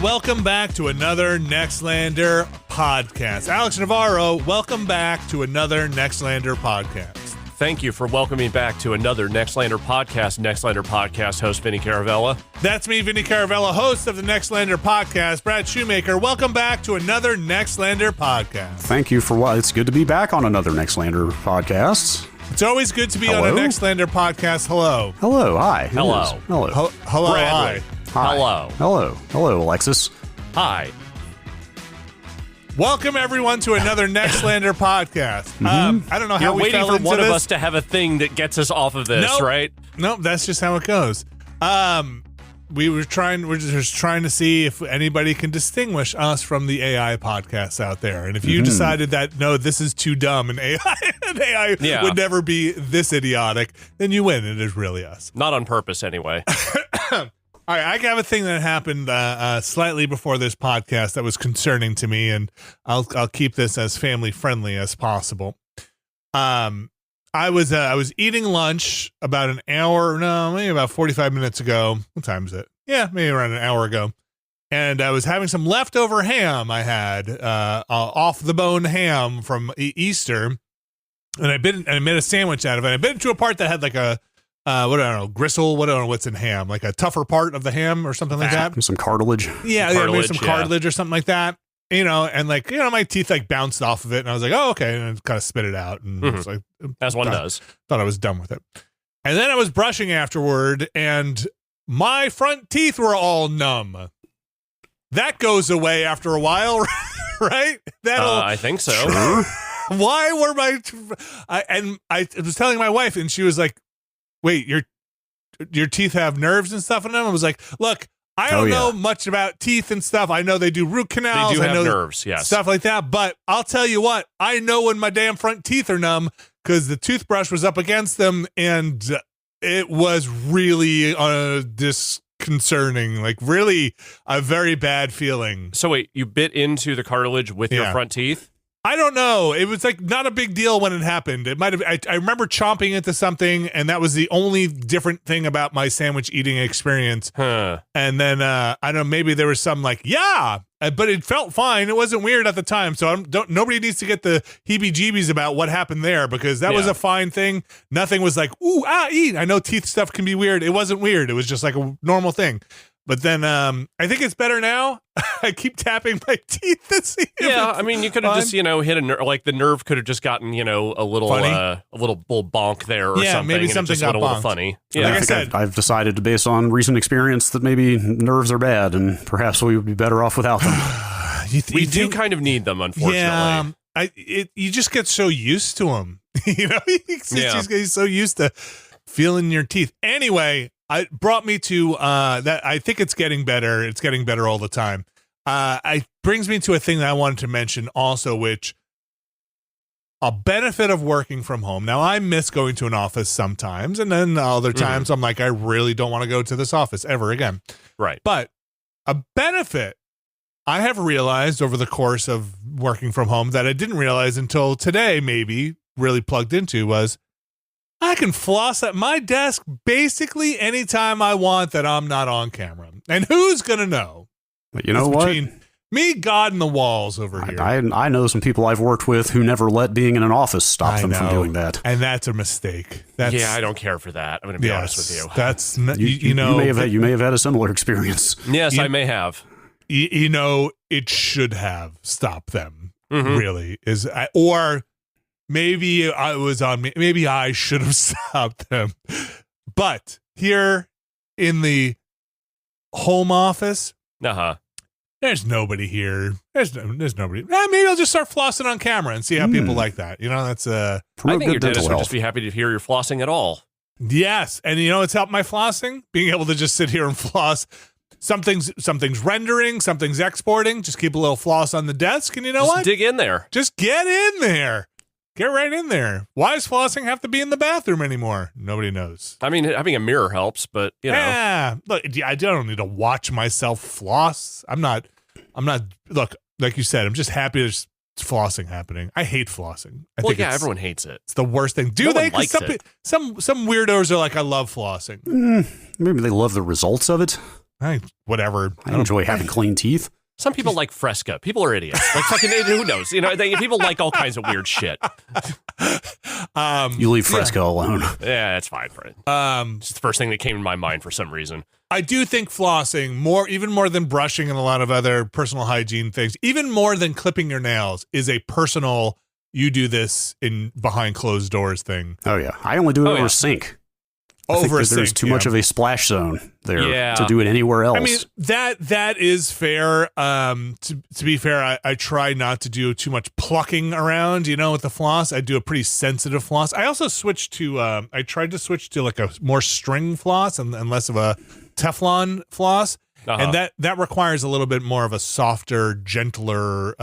welcome back to another Nextlander podcast. Alex Navarro, welcome back to another Nextlander podcast. Thank you for welcoming back to another Nextlander podcast host Vinny Caravella. That's me, Vinny Caravella, host of the Nextlander podcast. Brad Shoemaker, welcome back to another Nextlander podcast. Thank you for what? It's good to be back on another Nextlander podcast. It's always good to be on a Nextlander podcast. Hello. Hello. Hi. Hello. Hello. Hello. Bradley. Hi. Hello. Hello. Hello, Alexis. Hi. Welcome, everyone, to another Nextlander podcast. I don't know how You're we waiting fell for into one this. of us to have a thing that gets us off of this, right? Nope, that's just how it goes. We're just trying to see if anybody can distinguish us from the AI podcasts out there. And if you decided that, no, this is too dumb and AI would never be this idiotic, then you win. It is really us. Not on purpose, anyway. All right, I have a thing that happened slightly before this podcast that was concerning to me, and I'll keep this as family friendly as possible. I was eating lunch about maybe about 45 minutes ago. What time is it? Yeah, maybe around an hour ago. And I was having some leftover ham I had, off the bone ham from Easter, and I made a sandwich out of it. I bit into a part that had like a gristle. I don't know what's in ham, like a tougher part of the ham or something like that. Some cartilage. Maybe some cartilage or something like that. And my teeth like bounced off of it, and I was like, oh, okay, and I kind of spit it out, and it was like, as one does. Thought I was done with it, and then I was brushing afterward, and my front teeth were all numb. That goes away after a while, right? I think so. Sure. Why were I was telling my wife, and she was like, wait, your teeth have nerves and stuff in them? I was like, look, I don't know much about teeth and stuff. I know they do root canals. They do I know have nerves, yes. Stuff like that. But I'll tell you what, I know when my damn front teeth are numb because the toothbrush was up against them, and it was really disconcerting, like really a very bad feeling. So wait, you bit into the cartilage with your front teeth? I don't know. It was like not a big deal when it happened. It might have. I remember chomping into something, and that was the only different thing about my sandwich eating experience. Huh. And then I don't know. Maybe there was some like but it felt fine. It wasn't weird at the time. So nobody needs to get the heebie-jeebies about what happened there, because that was a fine thing. Nothing was like eat. I know teeth stuff can be weird. It wasn't weird. It was just like a normal thing. But then I think it's better now. I keep tapping my teeth to see. Yeah, I mean, you could have just, hit a nerve. Like the nerve could have just gotten, a little bonk there or something. Maybe and something it just got went a little bonked. funny. Yeah, like I said, I've decided, based on recent experience, that maybe nerves are bad, and perhaps we would be better off without them. We do kind of need them, unfortunately. Yeah, you just get so used to them. He's so used to feeling your teeth. Anyway. It brought me to that. I think it's getting better. It's getting better all the time. It brings me to a thing that I wanted to mention also, which a benefit of working from home. Now, I miss going to an office sometimes, and then other times I'm like, I really don't want to go to this office ever again. Right. But a benefit I have realized over the course of working from home that I didn't realize until today, maybe really plugged into, was I can floss at my desk basically anytime I want that I'm not on camera. And who's going to know? But you know what? Between me, God, and the walls over here. I know some people I've worked with who never let being in an office stop them from doing that. And that's a mistake. I don't care for that. I'm going to be honest with you. That's, you may have had a similar experience. Yes, I may have. It should have stopped them, really. Or maybe it was on me. Maybe I should have stopped them. But here in the home office, there's nobody here. There's nobody. Maybe I'll just start flossing on camera and see how people like that. That's I think your dentist would just be happy to hear you're flossing at all. Yes, and it's helped my flossing, being able to just sit here and floss. Something's rendering, something's exporting. Just keep a little floss on the desk, and what? Dig in there. Just get in there. Get right in there. Why does flossing have to be in the bathroom anymore? Nobody knows. I mean, having a mirror helps, but Yeah. Look, I don't need to watch myself floss. I'm not, look, like you said, I'm just happy there's flossing happening. I hate flossing. I think everyone hates it. It's the worst thing. Do no they? One likes it. Some weirdos are like, I love flossing. Maybe they love the results of it. Whatever. I enjoy having clean teeth. Some people like Fresca. People are idiots. Like fucking, who knows? People like all kinds of weird shit. You leave Fresca alone. Yeah, it's fine for it. It's the first thing that came to my mind for some reason. I do think flossing even more than brushing and a lot of other personal hygiene things, even more than clipping your nails, is a personal. You do this in behind closed doors thing. Oh yeah, I only do it over a sink. There's too much of a splash zone there to do it anywhere else. I mean, that is fair. To be fair, I try not to do too much plucking around, with the floss. I do a pretty sensitive floss. I also switched to, I tried to switch to like a more string floss and less of a Teflon floss. And that requires a little bit more of a softer, gentler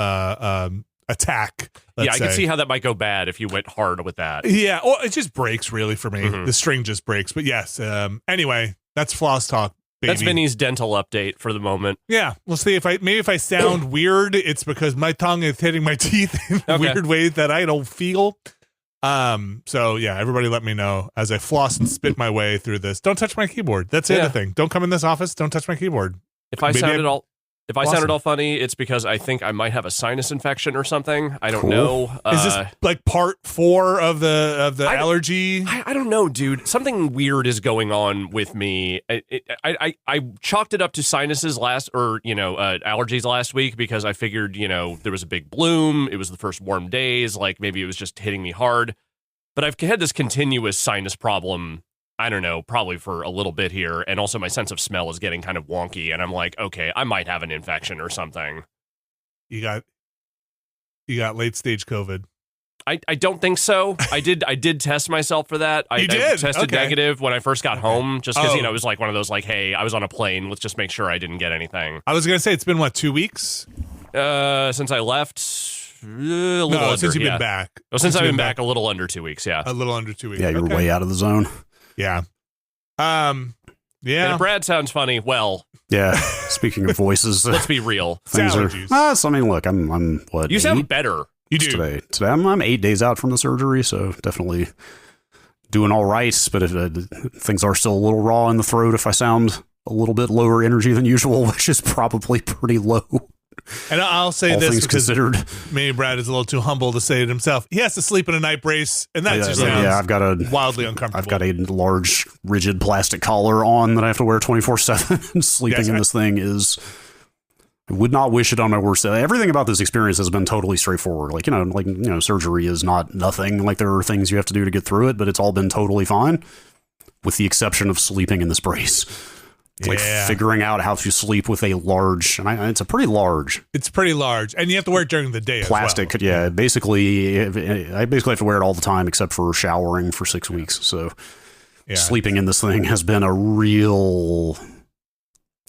attack. I can see how that might go bad if you went hard with that. Yeah, well, it just breaks really for me. The string just breaks. But yes, anyway, that's floss talk, baby. That's Vinny's dental update for the moment. Yeah, we'll see if I sound weird. It's because my tongue is hitting my teeth in weird ways that I don't feel. So yeah, everybody let me know as I floss and spit my way through this. Don't touch my keyboard. That's the other thing. Don't come in this office. Don't touch my keyboard. If I sounded all funny, it's because I think I might have a sinus infection or something. I don't know. Is this like part 4 of the allergy? I don't know, dude. Something weird is going on with me. I chalked it up to sinuses allergies last week because I figured, there was a big bloom. It was the first warm days. Like maybe it was just hitting me hard. But I've had this continuous sinus problem, I don't know, probably for a little bit here. And also my sense of smell is getting kind of wonky. And I'm like, okay, I might have an infection or something. You got late stage COVID. I don't think so. I did test myself for that. I tested negative when I first got home, just because, it was like one of those like, hey, I was on a plane. Let's just make sure I didn't get anything. I was going to say, it's been, 2 weeks? Since I left? Since you've been back. Well, since I've been back, a little under 2 weeks, yeah. A little under 2 weeks. Yeah, you're way out of the zone. Yeah. Yeah. And if Brad sounds funny, well. Yeah. Speaking of voices. Let's be real. Things look, I'm what? You 8? sound better. You do. Today I'm 8 days out from the surgery, so definitely doing all right. But if things are still a little raw in the throat, if I sound a little bit lower energy than usual, which is probably pretty low. And I'll say all this things because considered. Maybe Brad is a little too humble to say it himself. He has to sleep in a night brace, and that just sounds I've got wildly uncomfortable. I've got a large, rigid plastic collar on that I have to wear 24/7, and sleeping in this thing is. I would not wish it on my worst day. Everything about this experience has been totally straightforward. Surgery is not nothing. Like there are things you have to do to get through it, but it's all been totally fine, with the exception of sleeping in this brace. Like figuring out how to sleep with a large, and it's a pretty large. It's pretty large, and you have to wear it during the day. Plastic, as well. Yeah. Basically, I basically have to wear it all the time except for showering for 6 weeks. So, sleeping in this thing has been a real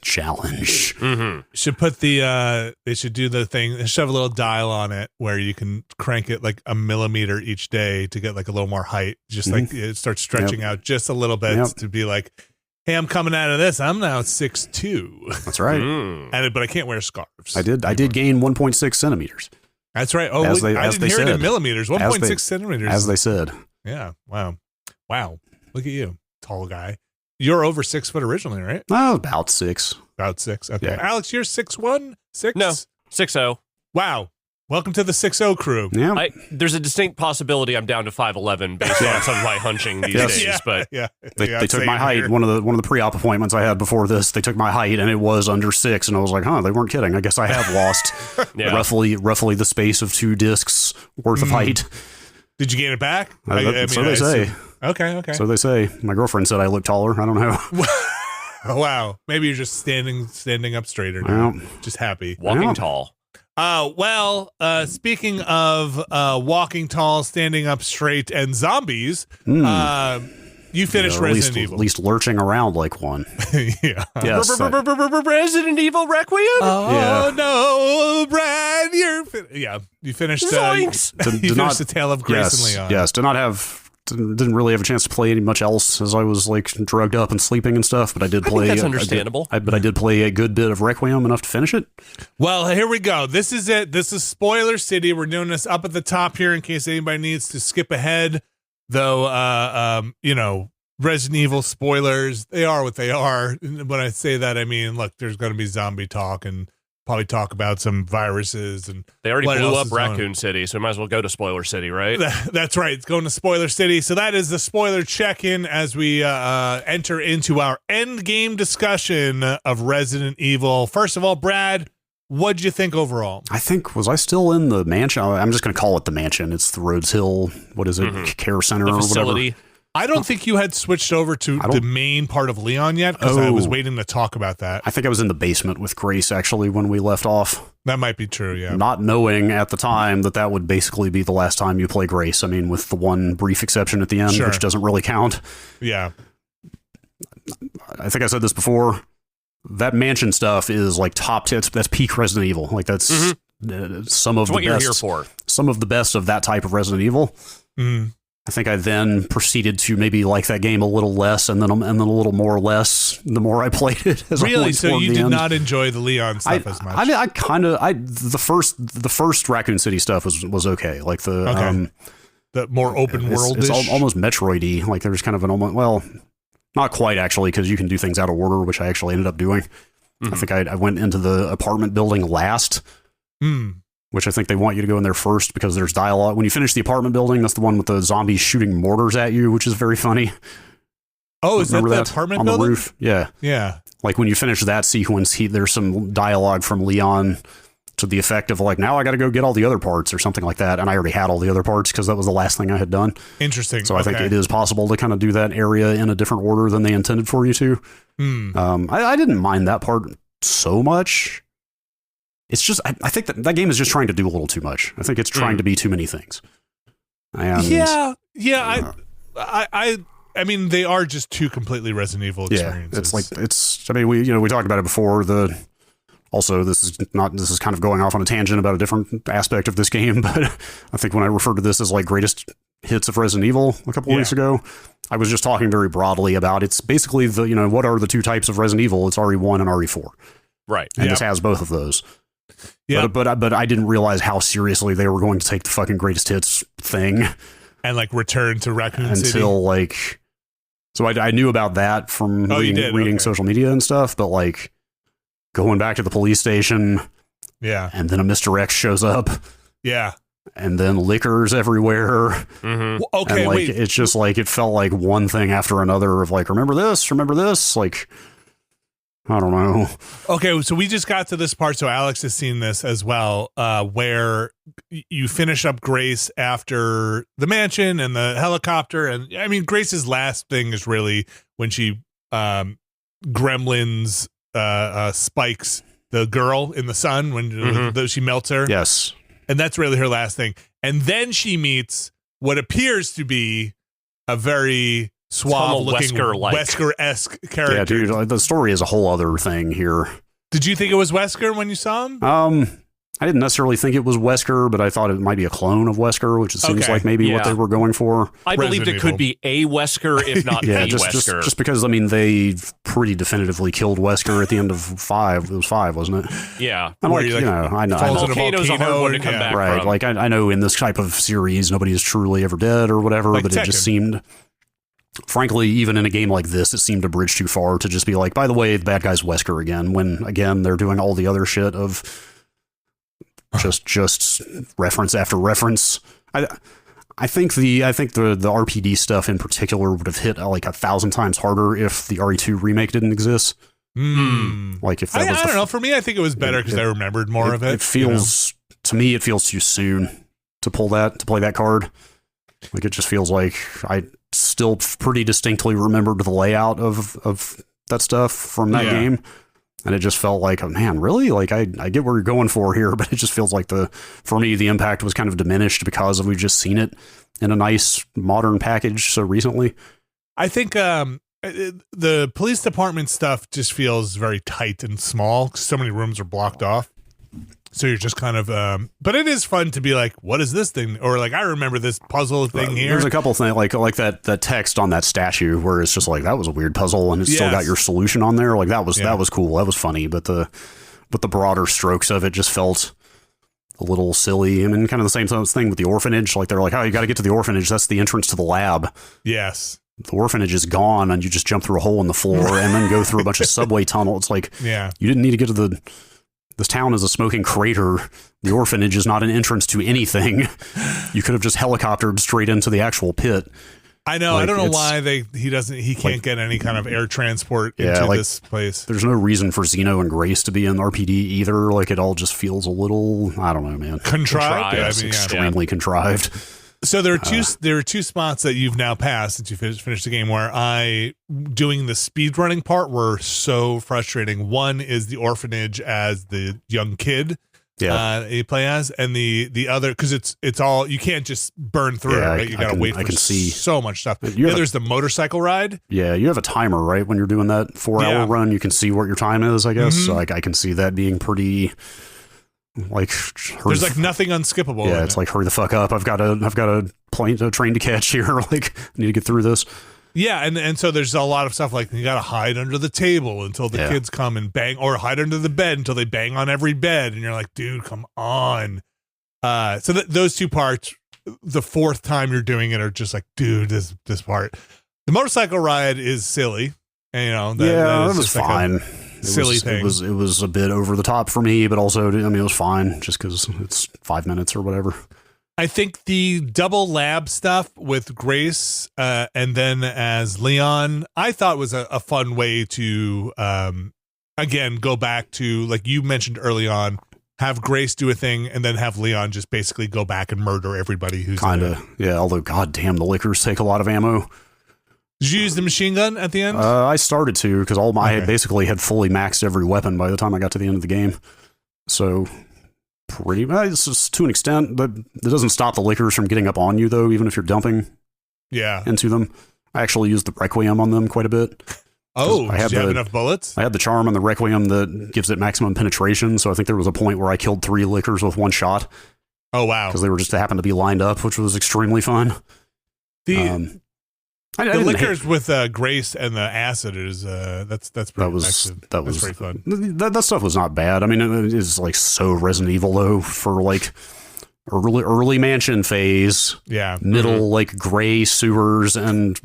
challenge. Mm-hmm. Should put they should do the thing. They should have a little dial on it where you can crank it like a millimeter each day to get like a little more height. Just like it starts stretching out just a little bit to be like. Hey, I'm coming out of this. I'm now 6'2". That's right. But I can't wear scarves. I did gain 1.6 centimeters. That's right. Oh, I didn't hear it in millimeters. 1.6 centimeters. As they said. Yeah. Wow. Look at you, tall guy. You're over 6 foot originally, right? Oh, about 6. About 6. Okay. Yeah. Alex, you're 6'1", 6? No, 6'0". Wow. Welcome to the 6'0 crew. Yeah. There's a distinct possibility I'm down to 5'11" based on some of my hunching these days. But they took my height. One of the pre-op appointments I had before this, they took my height and it was under 6, and I was like, they weren't kidding. I guess I have lost roughly the space of 2 discs worth of height. Did you gain it back? So they say. Okay. So they say. My girlfriend said I look taller. I don't know. Wow. Maybe you're just standing up straighter now. Just happy. Walking tall. Speaking of walking tall, standing up straight, and zombies, you finished Resident Evil. At least lurching around like one. Yeah. Yes, Resident Evil Requiem? Oh, no, Brad, you finished the Tale of Grace and Leon. Yes, didn't really have a chance to play much else as I was like drugged up and sleeping and stuff, but I did play. That's understandable. But I did play a good bit of Requiem, enough to finish it. Well, here we go. This is it. This is Spoiler City. We're doing this up at the top here in case anybody needs to skip ahead. Though, Resident Evil spoilers, they are what they are. When I say that, I mean, look, there's going to be zombie talk and probably talk about some viruses. And they already blew up Raccoon City, so we might as well go to Spoiler City, right? That's right. It's going to Spoiler City. So that is the spoiler check-in as we enter into our end game discussion of Resident Evil. First of all, Brad, what'd you think overall? I think, was I still in the mansion? I'm just going to call it the mansion. It's the Rhodes Hill, what is it, care center the or facility. whatever. I don't think you had switched over to the main part of Leon yet, because I was waiting to talk about that. I think I was in the basement with Grace, actually, when we left off. That might be true, yeah. Not knowing at the time that would basically be the last time you play Grace. I mean, with the one brief exception at the end, which doesn't really count. Yeah. I think I said this before. That mansion stuff is like top tips. That's peak Resident Evil. Like that's some of the what best. You're here for. Some of the best of that type of Resident Evil. Mm. I think I then proceeded to maybe like that game a little less, and then a little more or less the more I played it. Really? So you did not enjoy the Leon stuff as much? The first Raccoon City stuff was okay. Like the more open world. It's almost Metroid-y. Like there's kind of an almost, well, not quite actually, because you can do things out of order, which I actually ended up doing. I think I went into the apartment building last. Which I think they want you to go in there first because there's dialogue. When you finish the apartment building, that's the one with the zombies shooting mortars at you, which is very funny. Oh, is that the apartment building? On the roof? Yeah. Yeah. Like when you finish that sequence, there's some dialogue from Leon to the effect of like, now I got to go get all the other parts or something like that. And I already had all the other parts because that was the last thing I had done. Interesting. So I think it is possible to kind of do that area in a different order than they intended for you to. I didn't mind that part so much. It's just, I think that game is just trying to do a little too much. I think it's trying to be too many things. And, I mean, they are just two completely Resident Evil experiences. Yeah, I mean, we talked about it before. Also, this is kind of going off on a tangent about a different aspect of this game, but I think when I referred to this as like greatest hits of Resident Evil a couple of weeks ago, I was just talking very broadly about it's basically what are the two types of Resident Evil? It's RE1 and RE4. Right. And this has both of those. Yeah, but I didn't realize how seriously they were going to take the fucking greatest hits thing and like return to Raccoon City until like. So I knew about that from reading social media and stuff, but like going back to the police station, and then a Mr. X shows up, and then liquors everywhere. Mm-hmm. Okay, and like, wait. it's just like it felt like one thing after another of like remember this, like. I don't know. Okay, so we just got to this part, so Alex has seen this as well, where you finish up Grace after the mansion and the helicopter, and I mean, Grace's last thing is really when she gremlins spikes the girl in the sun when she melts her. Yes. And that's really her last thing. And then she meets what appears to be a very suave-looking Wesker-esque character. Yeah, dude, the story is a whole other thing here. Did you think it was Wesker when you saw him? I didn't necessarily think it was Wesker, but I thought it might be a clone of Wesker, which it seems like maybe what they were going for. I believed it could be a Wesker, if not the Wesker. Just because, I mean, they pretty definitively killed Wesker at the end of 5. It was 5, wasn't it? Yeah. I'm like, I know. Volcano's a hard one to come back from. Like, I know in this type of series, nobody is truly ever dead or whatever, but it just seemed... Frankly, even in a game like this, it seemed a bridge too far to just be like, by the way, the bad guy's Wesker again, when, again, they're doing all the other shit of just reference after reference. I think the RPD stuff in particular would have hit like 1,000 times harder if the RE2 remake didn't exist. Like if that I don't know. For me, I think it was better because I remembered more of it. It feels to me, it feels too soon to play that card. Like it just feels like I still pretty distinctly remembered the layout of that stuff from that game. And it just felt like, oh man, really? Like I get where you're going for here, but it just feels like for me, the impact was kind of diminished because we've just seen it in a nice modern package so recently. I think the police department stuff just feels very tight and small because so many rooms are blocked off. So you're just kind of, but it is fun to be like, what is this thing? Or like, I remember this puzzle thing here. There's a couple things like that text on that statue where it's just like, that was a weird puzzle and it's still got your solution on there. Like that was cool. That was funny. But the broader strokes of it just felt a little silly. I mean, kind of the same thing with the orphanage. Like they're like, oh, you got to get to the orphanage. That's the entrance to the lab. Yes. the orphanage is gone and you just jump through a hole in the floor and then go through a bunch of subway tunnels. It's like, yeah, you didn't need to get to this town is a smoking crater. The orphanage is not an entrance to anything. You could have just helicoptered straight into the actual pit. I know. Like, I don't know why he can't get any kind of air transport into this place. There's no reason for Xeno and Grace to be in RPD either. Like, it all just feels a little, I don't know, man. Contrived. Yes, extremely contrived. So there are two spots that you've now passed since you finished the game where doing the speedrunning part were so frustrating. One is the orphanage as the young kid you play as, and the other, because it's all, you can't just burn through it, right? You gotta wait for so much stuff. There's the motorcycle ride. Yeah, you have a timer, right? When you're doing that 4-hour run, you can see what your time is, I guess. So I can see that being pretty... Like there's like nothing unskippable. Yeah, it's like hurry the fuck up. I've got a train to catch here. Like, I need to get through this. Yeah, and so there's a lot of stuff like you got to hide under the table until the kids come and bang, or hide under the bed until they bang on every bed, and you're like, dude, come on. So those two parts, the fourth time you're doing it, are just like, dude, this part. The motorcycle ride is silly, and that was fine. Like silly thing. It was a bit over the top for me, but also, I mean, it was fine just because it's 5 minutes or whatever. I think the double lab stuff with Grace and then as Leon, I thought was a fun way to, again, go back to, like you mentioned early on, have Grace do a thing and then have Leon just basically go back and murder everybody who's kind of, yeah. Although, goddamn, the lickers take a lot of ammo. Did you use the machine gun at the end? I started to, because I basically had fully maxed every weapon by the time I got to the end of the game. So, pretty much, it's just to an extent, but it doesn't stop the lickers from getting up on you, though, even if you're dumping into them. I actually used the Requiem on them quite a bit. Oh, did you have enough bullets? I had the charm on the Requiem that gives it maximum penetration, so I think there was a point where I killed 3 lickers with 1 shot. Oh, wow. Because they were just happened to be lined up, which was extremely fun. The liquors with Grace and the acid is that's pretty effective. That was pretty fun. That stuff was not bad. I mean, it is like so Resident Evil though for like early mansion phase, middle like gray sewers and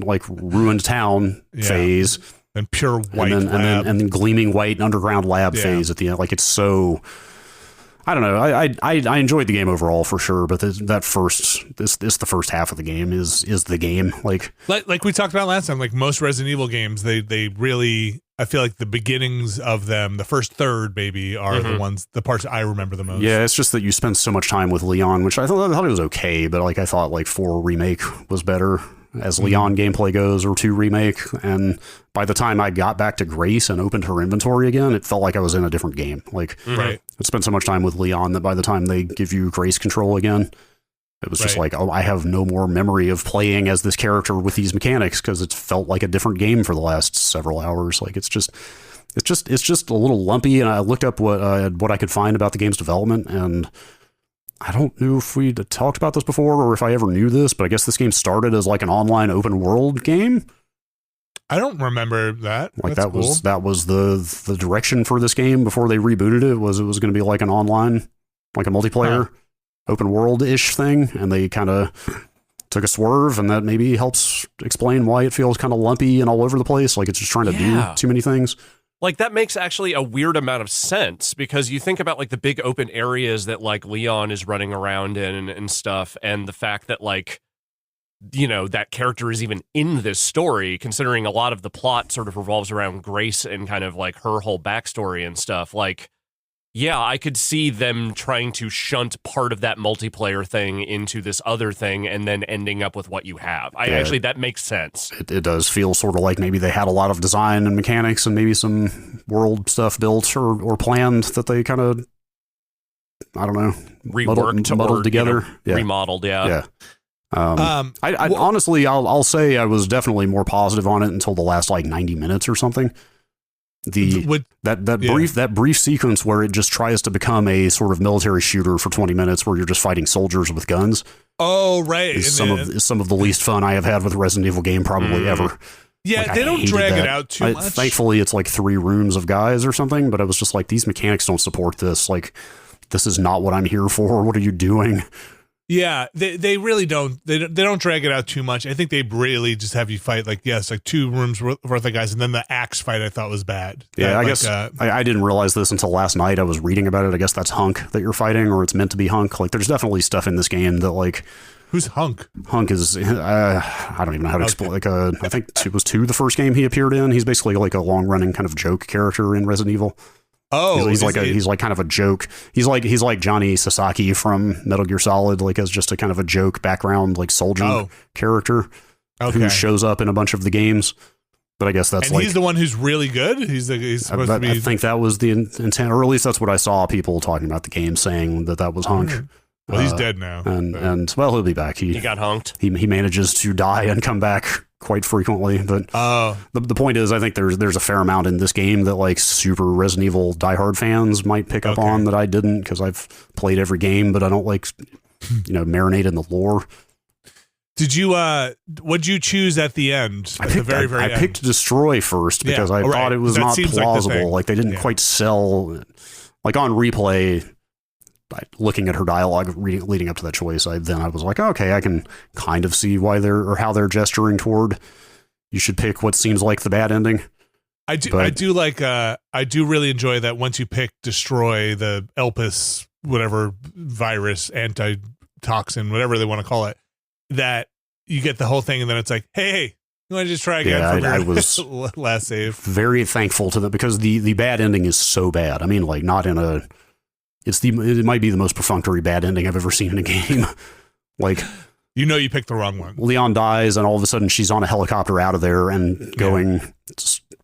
like ruined town phase, and pure white, and then gleaming white underground lab phase at the end. Like, it's so. I don't know. I enjoyed the game overall for sure, but the first half of the game is the game. Like we talked about last time. Like most Resident Evil games, they really, I feel like the beginnings of them, the first third, maybe, are the parts I remember the most. Yeah, it's just that you spend so much time with Leon, which I thought it was okay, but like I thought like 4 remake was better as Leon gameplay goes, or 2 remake, and by the time I got back to Grace and opened her inventory again, it felt like I was in a different game. Like, I spent so much time with Leon that by the time they give you Grace control again, it was just like, oh, I have no more memory of playing as this character with these mechanics, because it felt like a different game for the last several hours. Like, it's just a little lumpy. And I looked up what I could find about the game's development, and I don't know if we'd talked about this before or if I ever knew this, but I guess this game started as like an online open world game. I don't remember that. Like, that was the direction for this game before they rebooted it. It was going to be like an online, like a multiplayer open world ish thing, and they kind of took a swerve, and that maybe helps explain why it feels kind of lumpy and all over the place. Like, it's just trying to do too many things. Like, that makes actually a weird amount of sense, because you think about like the big open areas that like Leon is running around in and stuff, and the fact that like, you know, that character is even in this story, considering a lot of the plot sort of revolves around Grace and kind of like her whole backstory and stuff. Like, yeah, I could see them trying to shunt part of that multiplayer thing into this other thing and then ending up with what you have. Actually, that makes sense. It does feel sort of like maybe they had a lot of design and mechanics and maybe some world stuff built or planned that they kind of, I don't know, muddled together. Remodeled, Yeah. I honestly, I'll say I was definitely more positive on it until the last like 90 minutes or something. That brief sequence where it just tries to become a sort of military shooter for 20 minutes where you're just fighting soldiers with guns. Oh, right. Is some of the least fun I have had with a Resident Evil game probably ever. Yeah, like, they don't drag it out too much. Thankfully, it's like 3 rooms of guys or something, but I was just like, these mechanics don't support this. Like, this is not what I'm here for. What are you doing? Yeah, they really don't. They don't drag it out too much. I think they really just have you fight like 2 rooms worth of guys, and then the axe fight I thought was bad. Yeah, I guess I didn't realize this until last night. I was reading about it. I guess that's Hunk that you're fighting, or it's meant to be Hunk. Like, there's definitely stuff in this game that like. Who's Hunk? Hunk is I don't even know how to explain. Like I think it was 2 the first game he appeared in. He's basically like a long running kind of joke character in Resident Evil. Oh, he's like kind of a joke. He's like Johnny Sasaki from Metal Gear Solid, like as just a kind of a joke background, like soldier character who shows up in a bunch of the games. But I guess that's he's the one who's really good. He's supposed to be. I think that was the intent, or at least that's what I saw people talking about the game saying that was Hunk. Well, he's dead now. And well, he'll be back. He got hunked. He manages to die and come back quite frequently. But the point is, I think there's a fair amount in this game that like super Resident Evil diehard fans might pick up on that I didn't, because I've played every game, but I don't like marinate in the lore. Did you what'd you choose at the end? I picked Destroy first because I thought it was not plausible. Like they didn't quite sell. Like on replay, looking at her dialogue leading up to that choice, I was like, okay, I can kind of see why how they're gesturing toward you should pick what seems like the bad ending. I do really enjoy that once you pick Destroy, the Elpis whatever virus, antitoxin, whatever they want to call it, that you get the whole thing, and then it's like, hey, you want to just try again? Yeah, I was last save. Very thankful to them, because the bad ending is so bad. I mean, like not in a. It might be the most perfunctory bad ending I've ever seen in a game. Like, you picked the wrong one. Leon dies, and all of a sudden she's on a helicopter out of there and going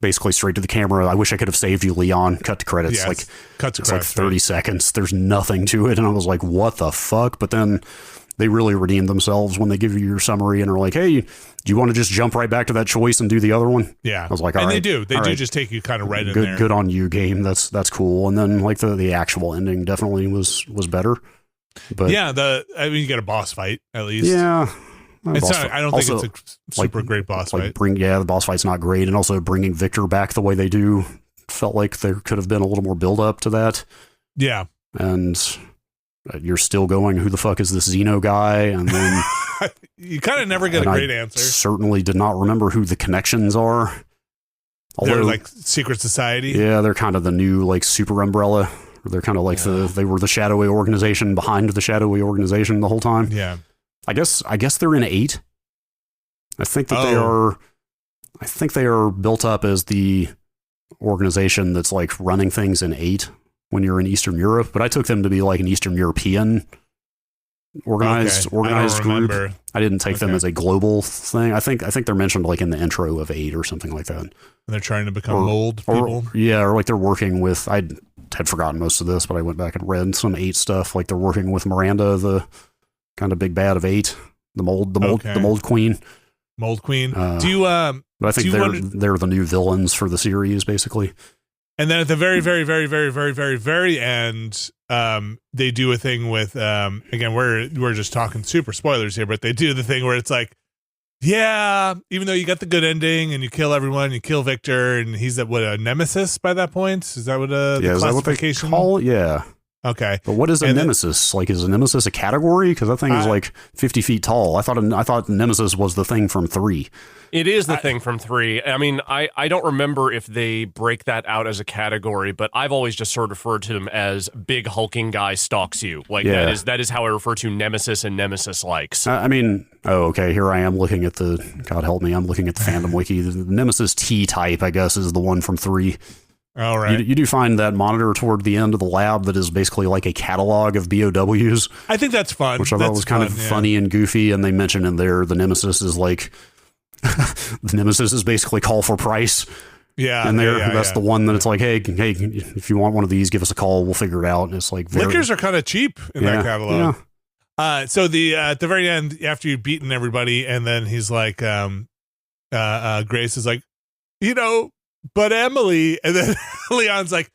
basically straight to the camera. I wish I could have saved you, Leon. Cut to credits. Yes. Like, cut to it's credits, like 30 seconds. There's nothing to it, and I was like, what the fuck? But then they really redeemed themselves when they give you your summary and are like, hey, do you want to just jump right back to that choice and do the other one? Yeah. I was like, all and right. They do just take you kind of right in good, there. Good on you, game. That's cool. And then like the actual ending definitely was better. But yeah, you get a boss fight at least. Yeah. I don't think it's a super great boss fight. The boss fight's not great. And also bringing Victor back the way they do felt like there could have been a little more build up to that. Yeah. And you're still going, who the fuck is this Xeno guy? And then you kind of never get a great answer. Certainly did not remember who the connections are. Although, they're like secret society. Yeah, they're kind of the new like super umbrella. They're kind of like they were the shadowy organization behind the shadowy organization the whole time. Yeah. I guess they're in 8. I think that they are. I think they are built up as the organization that's like running things in 8 when you're in Eastern Europe, but I took them to be like an Eastern European organized group. I didn't take them as a global thing. I think they're mentioned like in the intro of 8 or something like that. And they're trying to become mold people. Or like they're working with. I had forgotten most of this, but I went back and read some 8 stuff. Like they're working with Miranda, the kind of big bad of 8, the mold queen. Mold queen. Do you? But I think they're the new villains for the series, basically. And then at the very, very, very, very, very, very, very end, they do a thing with again, we're just talking super spoilers here, but they do the thing where it's like, yeah, even though you got the good ending and you kill everyone, you kill Victor, and he's a nemesis by that point. Is that what the classification? Is that what they call it? Yeah. Okay. But what is a nemesis? Like, is a nemesis a category? Because that thing is like 50 feet tall. I thought nemesis was the thing from 3. It is the thing from 3. I mean, I don't remember if they break that out as a category, but I've always just sort of referred to them as big hulking guy stalks you. Like that is how I refer to nemesis and nemesis likes. I mean, okay, here I am looking at God help me, I'm looking at the fandom wiki. The nemesis T type, I guess, is the one from 3. All right. You do find that monitor toward the end of the lab that is basically like a catalog of BOWs. I think that's fun. Which I thought was kind of funny and goofy, and they mention in there the nemesis is like the nemesis is basically call for price. Yeah. And that's the one that it's like, hey, if you want one of these, give us a call, we'll figure it out. And it's like liquors are kind of cheap in that catalog. Yeah. So at the very end, after you've beaten everybody, and then he's like, Grace is like, but Emily, and then Leon's like,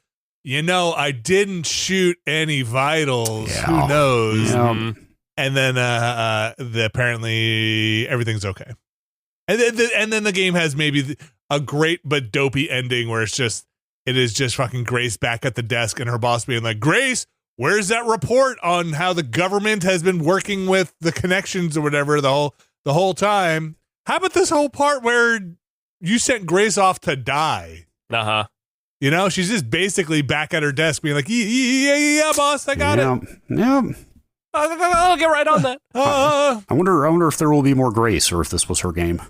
I didn't shoot any vitals. Yeah. Who knows? Yeah. And then apparently everything's okay. And then the game has maybe a great but dopey ending where it is just fucking Grace back at the desk and her boss being like, Grace, where's that report on how the government has been working with the connections or whatever the whole time? How about this whole part where you sent Grace off to die? Uh-huh. You know, she's just basically back at her desk being like, yeah, boss, I got it. Yeah. I'll get right on that. I wonder if there will be more Grace or if this was her game.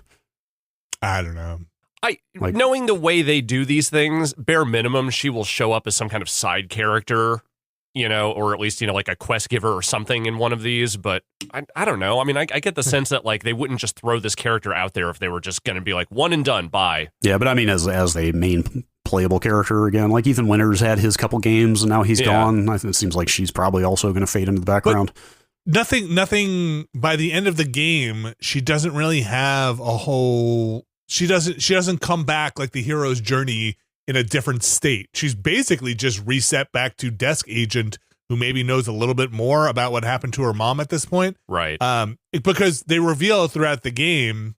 I don't know. Knowing the way they do these things, bare minimum, she will show up as some kind of side character, or at least, like a quest giver or something in one of these. But I don't know. I mean, I get the sense that like they wouldn't just throw this character out there if they were just going to be like one and done, bye. Yeah, but I mean, as a main playable character again, like Ethan Winters had his couple games and now he's gone. It seems like she's probably also going to fade into the background. But nothing by the end of the game, she doesn't really have a whole. She doesn't come back like the hero's journey in a different state. She's basically just reset back to desk agent who maybe knows a little bit more about what happened to her mom at this point. Right. Because they reveal throughout the game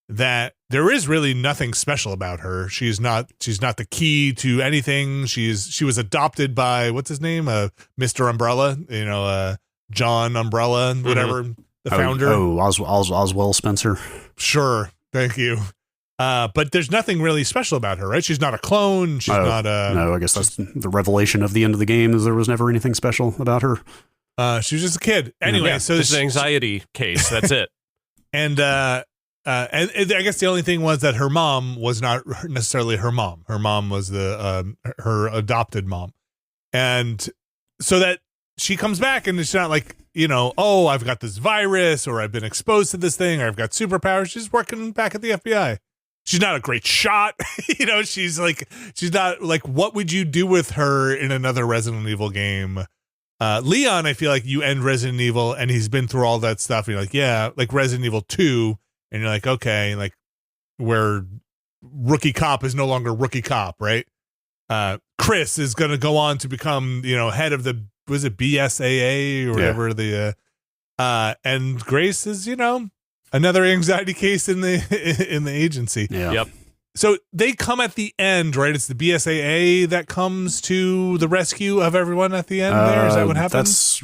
that there is really nothing special about her. She's not the key to anything. She was adopted by, what's his name? Mr. Umbrella, John Umbrella, whatever, the founder. Oswell Spencer. Sure. Thank you. But there's nothing really special about her, right? She's not a clone. She's not a... No, I guess that's the revelation of the end of the game is there was never anything special about her. She was just a kid. Anyway, so... It's an anxiety case. That's it. And I guess the only thing was that her mom was not necessarily her mom. Her mom was her adopted mom. And so that she comes back and it's not like, oh, I've got this virus or I've been exposed to this thing or I've got superpowers. She's working back at the FBI. She's not a great shot. She's not like, what would you do with her in another Resident Evil game? Leon, I feel like you end Resident Evil and he's been through all that stuff. And you're like, yeah, like Resident Evil 2. And you're like, okay, like where rookie cop is no longer rookie cop, right? Chris is going to go on to become, head of the, was it BSAA or whatever and Grace is, another anxiety case in the agency. Yeah. Yep. So they come at the end, right? It's the BSAA that comes to the rescue of everyone at the end there? Is that what happens?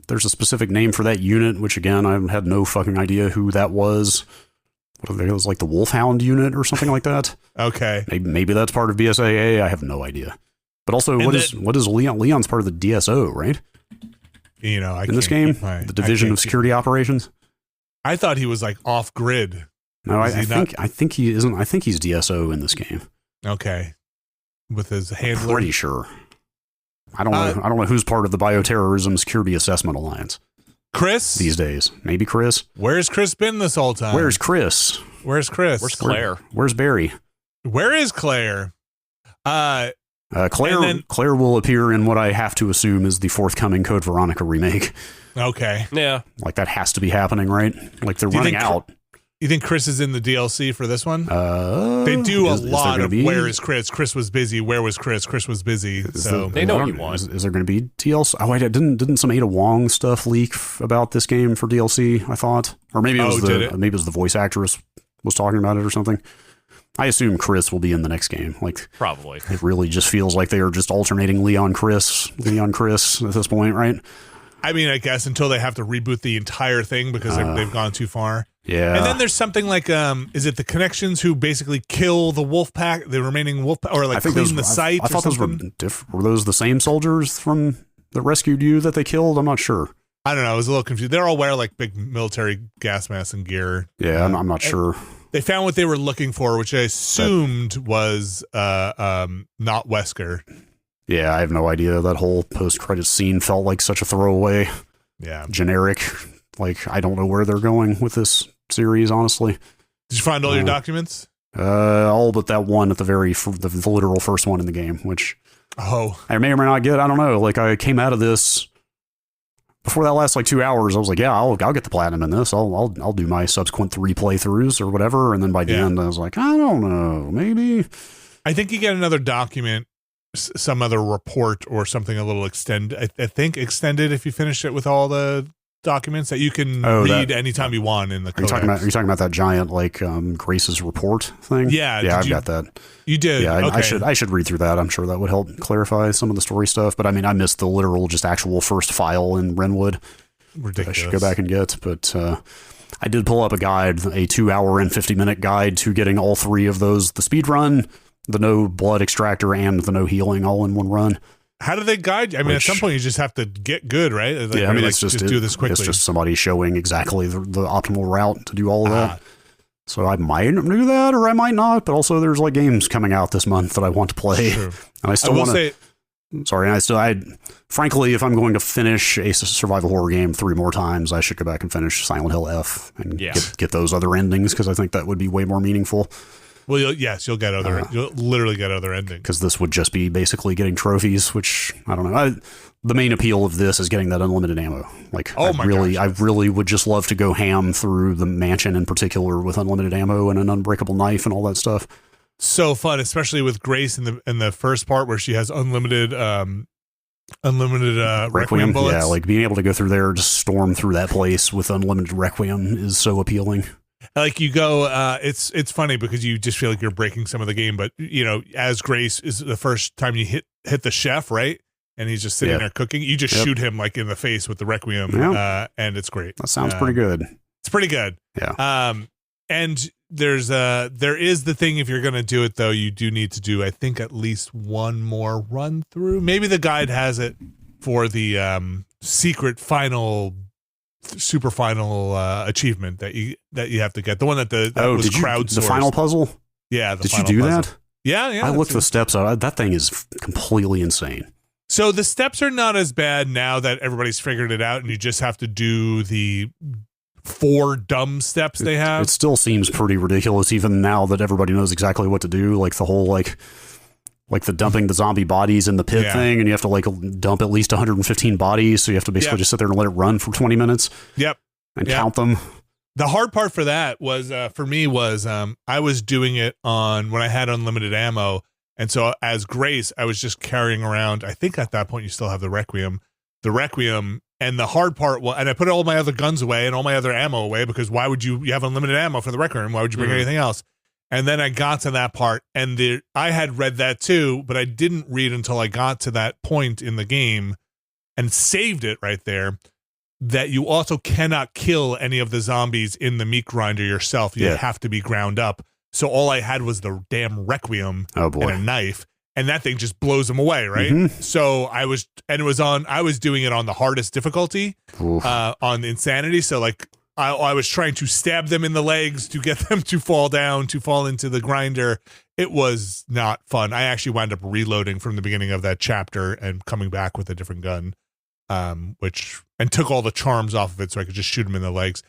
There's a specific name for that unit, which again, I had no fucking idea who that was. It was like the Wolfhound unit or something like that. Okay. Maybe that's part of BSAA. I have no idea. But also, what is Leon? Leon's part of the DSO, right? In this game, the Division of Security Operations. I thought he was like off grid. No, I think he isn't. I think he's DSO in this game. Okay, with his handler. Pretty sure. I don't know. I don't know who's part of the Bioterrorism Security Assessment Alliance. Chris these days. Maybe Chris. Where's Chris been this whole time? Where's Chris? Where's Chris? Where's Claire? Where's Barry? Where is Claire? Claire will appear in what I have to assume is the forthcoming Code Veronica remake. Okay. Yeah. Like that has to be happening, right? Like they're running out. You think Chris is in the DLC for this one? They do a lot of where is Chris? Chris was busy. Where was Chris? Chris was busy. So they know what you want. Is there going to be DLC? Oh wait, didn't some Ada Wong stuff leak about this game for DLC? I thought, or maybe it was the voice actress was talking about it or something. I assume Chris will be in the next game. Like probably. It really just feels like they are just alternating Leon Chris at this point, right? I mean, I guess until they have to reboot the entire thing because they've gone too far. Yeah. And then there's something like, is it the Connections who basically kill the wolf pack, the remaining wolf pack, or like clean the site? I thought those were those the same soldiers from that rescued you that they killed? I'm not sure. I don't know. I was a little confused. They all wear like big military gas masks and gear. Yeah, I'm not sure. They found what they were looking for, which I assumed was not Wesker. Yeah, I have no idea. That whole post-credit scene felt like such a throwaway. Yeah. Generic. Like, I don't know where they're going with this series, honestly. Did you find all your documents? All but that one at the the literal first one in the game, which I may or may not get. I don't know. Like, I came out of this before that last like 2 hours. I was like, yeah, I'll get the platinum in this. I'll do my subsequent 3 playthroughs or whatever. And then by the end, I was like, I don't know, maybe. I think you get another document, some other report or something a little extended. I think extended if you finish it with all the documents that you can Oh, read anytime you want in the codex. Are you talking about that giant like Grace's report thing? Yeah, I've got that. You did. Yeah, okay. I should read through that. I'm sure that would help clarify some of the story stuff. But I mean, I missed the literal just actual first file in Renwood. Ridiculous. I should go back and get, but I did pull up a guide, a 2 hour and 50-minute guide to getting all three of those: the speed run, the no blood extractor, and the no healing, all in one run. How do they guide you? I mean, at some point you just have to get good, right? Like, yeah, I mean, like, it's just do this quickly. It's just somebody showing exactly the optimal route to do all of that. So I might do that, or I might not. But also, there's like games coming out this month that I want to play, True. and I still want to. Sorry, frankly, if I'm going to finish a survival horror game 3 more times, I should go back and finish Silent Hill F and get those other endings, because I think that would be way more meaningful. Well, you'll get you'll literally get other endings. Because this would just be basically getting trophies, which I don't know. The main appeal of this is getting that unlimited ammo. Like, I really would just love to go ham through the mansion in particular with unlimited ammo and an unbreakable knife and all that stuff. So fun, especially with Grace in the first part where she has unlimited Requiem bullets. Yeah, like being able to go through there, just storm through that place with unlimited Requiem is so appealing. Like you go, it's funny because you just feel like you're breaking some of the game, but you know, as Grace is the first time you hit the chef, right? And he's just sitting there cooking. You just shoot him like in the face with the Requiem, and it's great. That sounds pretty good. It's pretty good. Yeah. And there is the thing, if you're going to do it though, you do need to do, I think, at least one more run through. Maybe the guide has it for the secret super final achievement that you have to get. The one that was crowdsourced. The final puzzle? Yeah. Did you do that? Yeah. I looked the steps out. That thing is completely insane. So the steps are not as bad now that everybody's figured it out, and you just have to do the 4 dumb steps they have. It still seems pretty ridiculous even now that everybody knows exactly what to do. Like the whole like the dumping the zombie bodies in the pit thing, and you have to like dump at least 115 bodies, so you have to basically just sit there and let it run for 20 minutes. Yep. And count them. The hard part for that was for me was I was doing it on when I had unlimited ammo, and so as Grace I was just carrying around, I think at that point you still have the Requiem, and the hard part was, and I put all my other guns away and all my other ammo away, because why would you have unlimited ammo for the Requiem? Why would you bring anything else? And then I got to that part, and I had read that too, but I didn't read until I got to that point in the game and saved it right there, that you also cannot kill any of the zombies in the meat grinder yourself. You have to be ground up. So all I had was the damn Requiem and a knife, and that thing just blows them away, right? Mm-hmm. So I was doing it on the hardest difficulty, on Insanity. So like, I was trying to stab them in the legs to get them to fall down, to fall into the grinder. It was not fun. I actually wound up reloading from the beginning of that chapter and coming back with a different gun, and took all the charms off of it so I could just shoot them in the legs.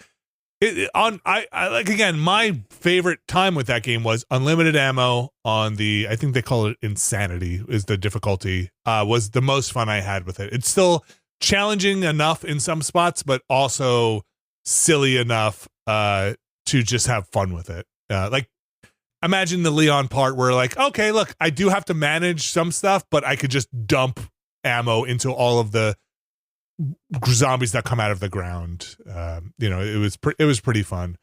My favorite time with that game was unlimited ammo on I think they call it Insanity is the difficulty, was the most fun I had with it. It's still challenging enough in some spots, but also silly enough to just have fun with it. Like, imagine the Leon part where like, okay, look, I do have to manage some stuff, but I could just dump ammo into all of the zombies that come out of the ground. It was pretty fun.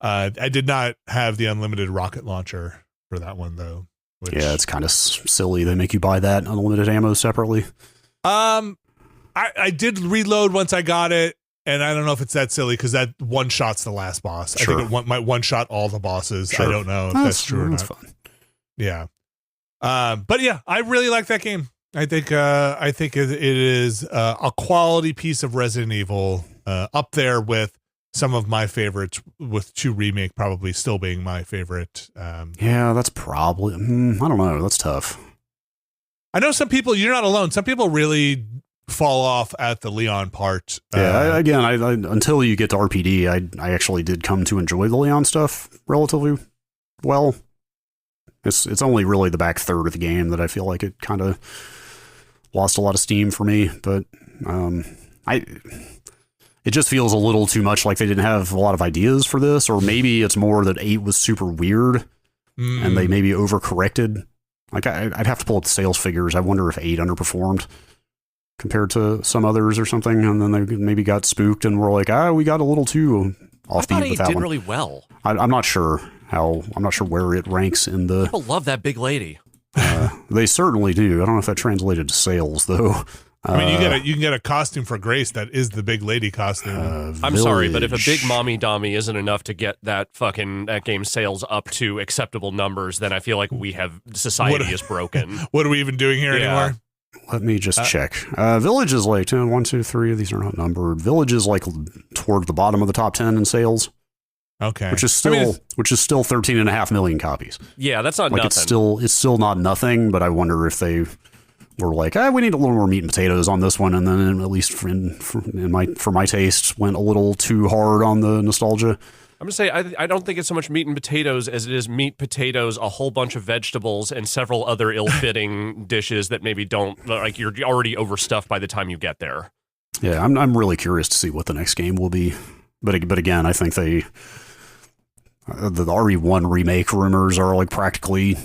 I did not have the unlimited rocket launcher for that one though. It's kind of silly. They make you buy that unlimited ammo separately. I did reload once I got it. And I don't know if it's that silly because that one shot's the last boss. Sure. I think it might one shot all the bosses. Sure. I don't know if that's true or not. That's fun. Yeah. But yeah, I really like that game. I think it is a quality piece of Resident Evil, up there with some of my favorites, with 2 Remake probably still being my favorite. Yeah, that's probably, I don't know. That's tough. I know some people, you're not alone. Some people really fall off at the Leon part. I until you get to RPD, I actually did come to enjoy the Leon stuff relatively well. It's only really the back third of the game that I feel like it kind of lost a lot of steam for me, but it just feels a little too much like they didn't have a lot of ideas for this, or maybe it's more that 8 was super weird and they maybe overcorrected. Like I'd have to pull up the sales figures. I wonder if 8 underperformed. compared to some others or something, and then they maybe got spooked and were like, we got a little too offbeat with that one. Did really well. I'm not sure where it ranks in the. People love that big lady. They certainly do. I don't know if that translated to sales though. I mean, you can get a costume for Grace that is the big lady costume. I'm sorry, but if a big mommy dummy isn't enough to get that game sales up to acceptable numbers, then I feel like society is broken. What are we even doing here anymore? Let me just check. Village is like 1, 2, 3. These are not numbered. Village is like toward the bottom of the top 10 in sales. Okay, which is still 13.5 million copies. Yeah, that's not nothing. It's still not nothing. But I wonder if they were like, we need a little more meat and potatoes on this one, and then at least for my taste, went a little too hard on the nostalgia. I'm gonna say I don't think it's so much meat and potatoes as it is meat, potatoes, a whole bunch of vegetables, and several other ill-fitting dishes that maybe don't like you're already overstuffed by the time you get there. Yeah, I'm really curious to see what the next game will be, but again, I think the RE1 remake rumors are like practically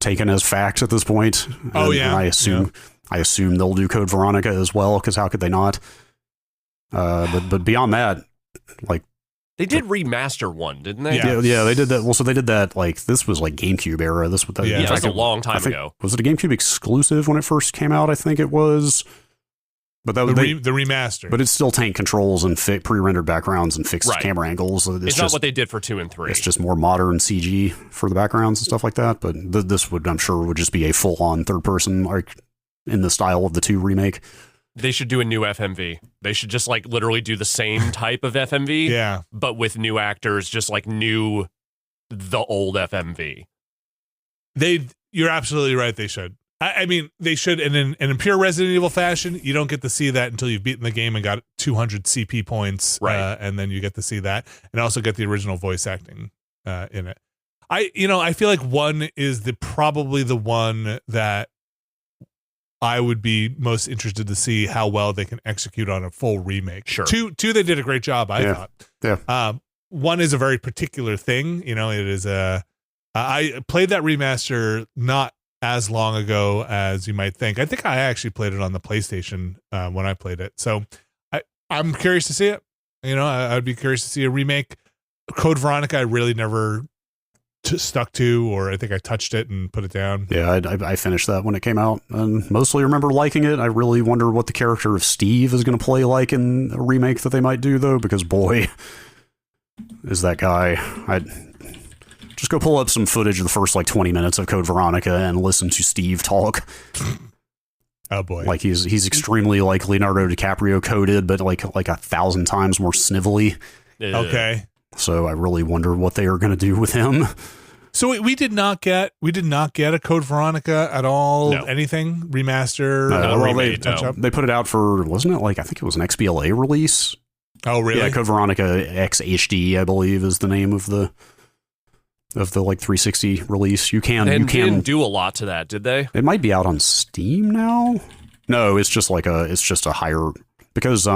taken as fact at this point. And I assume they'll do Code Veronica as well, because how could they not? But beyond that, like. They did remaster one, didn't they? Yeah, they did that. Well, so they did that, like, this was like GameCube era. That was a long time ago. Was it a GameCube exclusive when it first came out? I think it was. But that was the remaster. But it's still tank controls and pre-rendered backgrounds and fixed camera angles. It's not what they did for 2 and 3. It's just more modern CG for the backgrounds and stuff like that. But this I'm sure, would just be a full-on third-person, like, in the style of the 2 remake. They should do a new FMV. They should just like literally do the same type of FMV, but with new actors, just like the old FMV. You're absolutely right. They should. I mean, they should. And in pure Resident Evil fashion, you don't get to see that until you've beaten the game and got 200 CP points, right? And then you get to see that, and also get the original voice acting in it. I feel like 1 is probably the one that I would be most interested to see how well they can execute on a full remake. Sure. 2, they did a great job, I thought. Yeah. 1 is a very particular thing. It is I played that remaster not as long ago as you might think. I think I actually played it on the PlayStation when I played it. So I'm curious to see it. I'd be curious to see a remake. Code Veronica, I really never stuck to, or I think I touched it and put it down. Yeah, I finished that when it came out and mostly remember liking it. I really wonder what the character of Steve is going to play like in a remake that they might do, though, because boy, is that guy. I'd just go pull up some footage of the first like 20 minutes of Code Veronica and listen to Steve talk. Oh boy. Like he's extremely like Leonardo DiCaprio coded, but like 1,000 times more snivelly. Okay. So I really wonder what they are going to do with him. So we did not get a Code Veronica at all. No. Anything remaster? They put it out for, wasn't it like, I think it was an XBLA release. Oh really? Yeah, Code Veronica X HD, I believe, is the name of the like 360 release. You didn't do a lot to that, did they? It might be out on Steam now. No, it's just a higher, because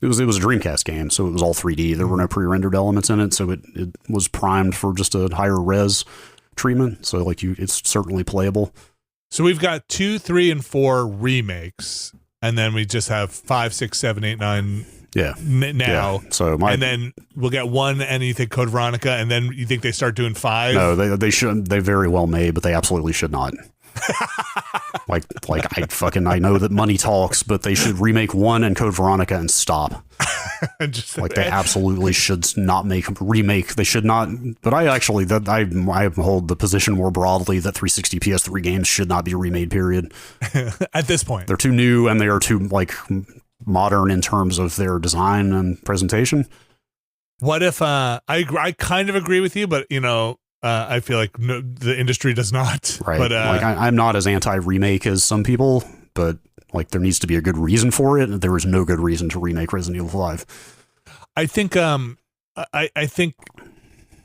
It was a Dreamcast game, so it was all 3D. There were no pre-rendered elements in it, so it was primed for just a higher res treatment. So it's certainly playable. So we've got 2, 3, and 4 remakes, and then we just have 5, 6, 7, 8, 9. Yeah. Now. Yeah. So and then we'll get 1, and you think Code Veronica, and then you think they start doing 5. No, they should. They very well may, but they absolutely should not. I know that money talks, but they should remake 1 and Code Veronica and stop. They absolutely should not make remake. They should not. But I hold the position more broadly that 360 PS3 games should not be remade. Period. At this point, they're too new and they are too modern in terms of their design and presentation. What if I kind of agree with you, but I feel like the industry does not. Right. But I'm not as anti-remake as some people, but there needs to be a good reason for it. There is no good reason to remake Resident Evil 5. I think I think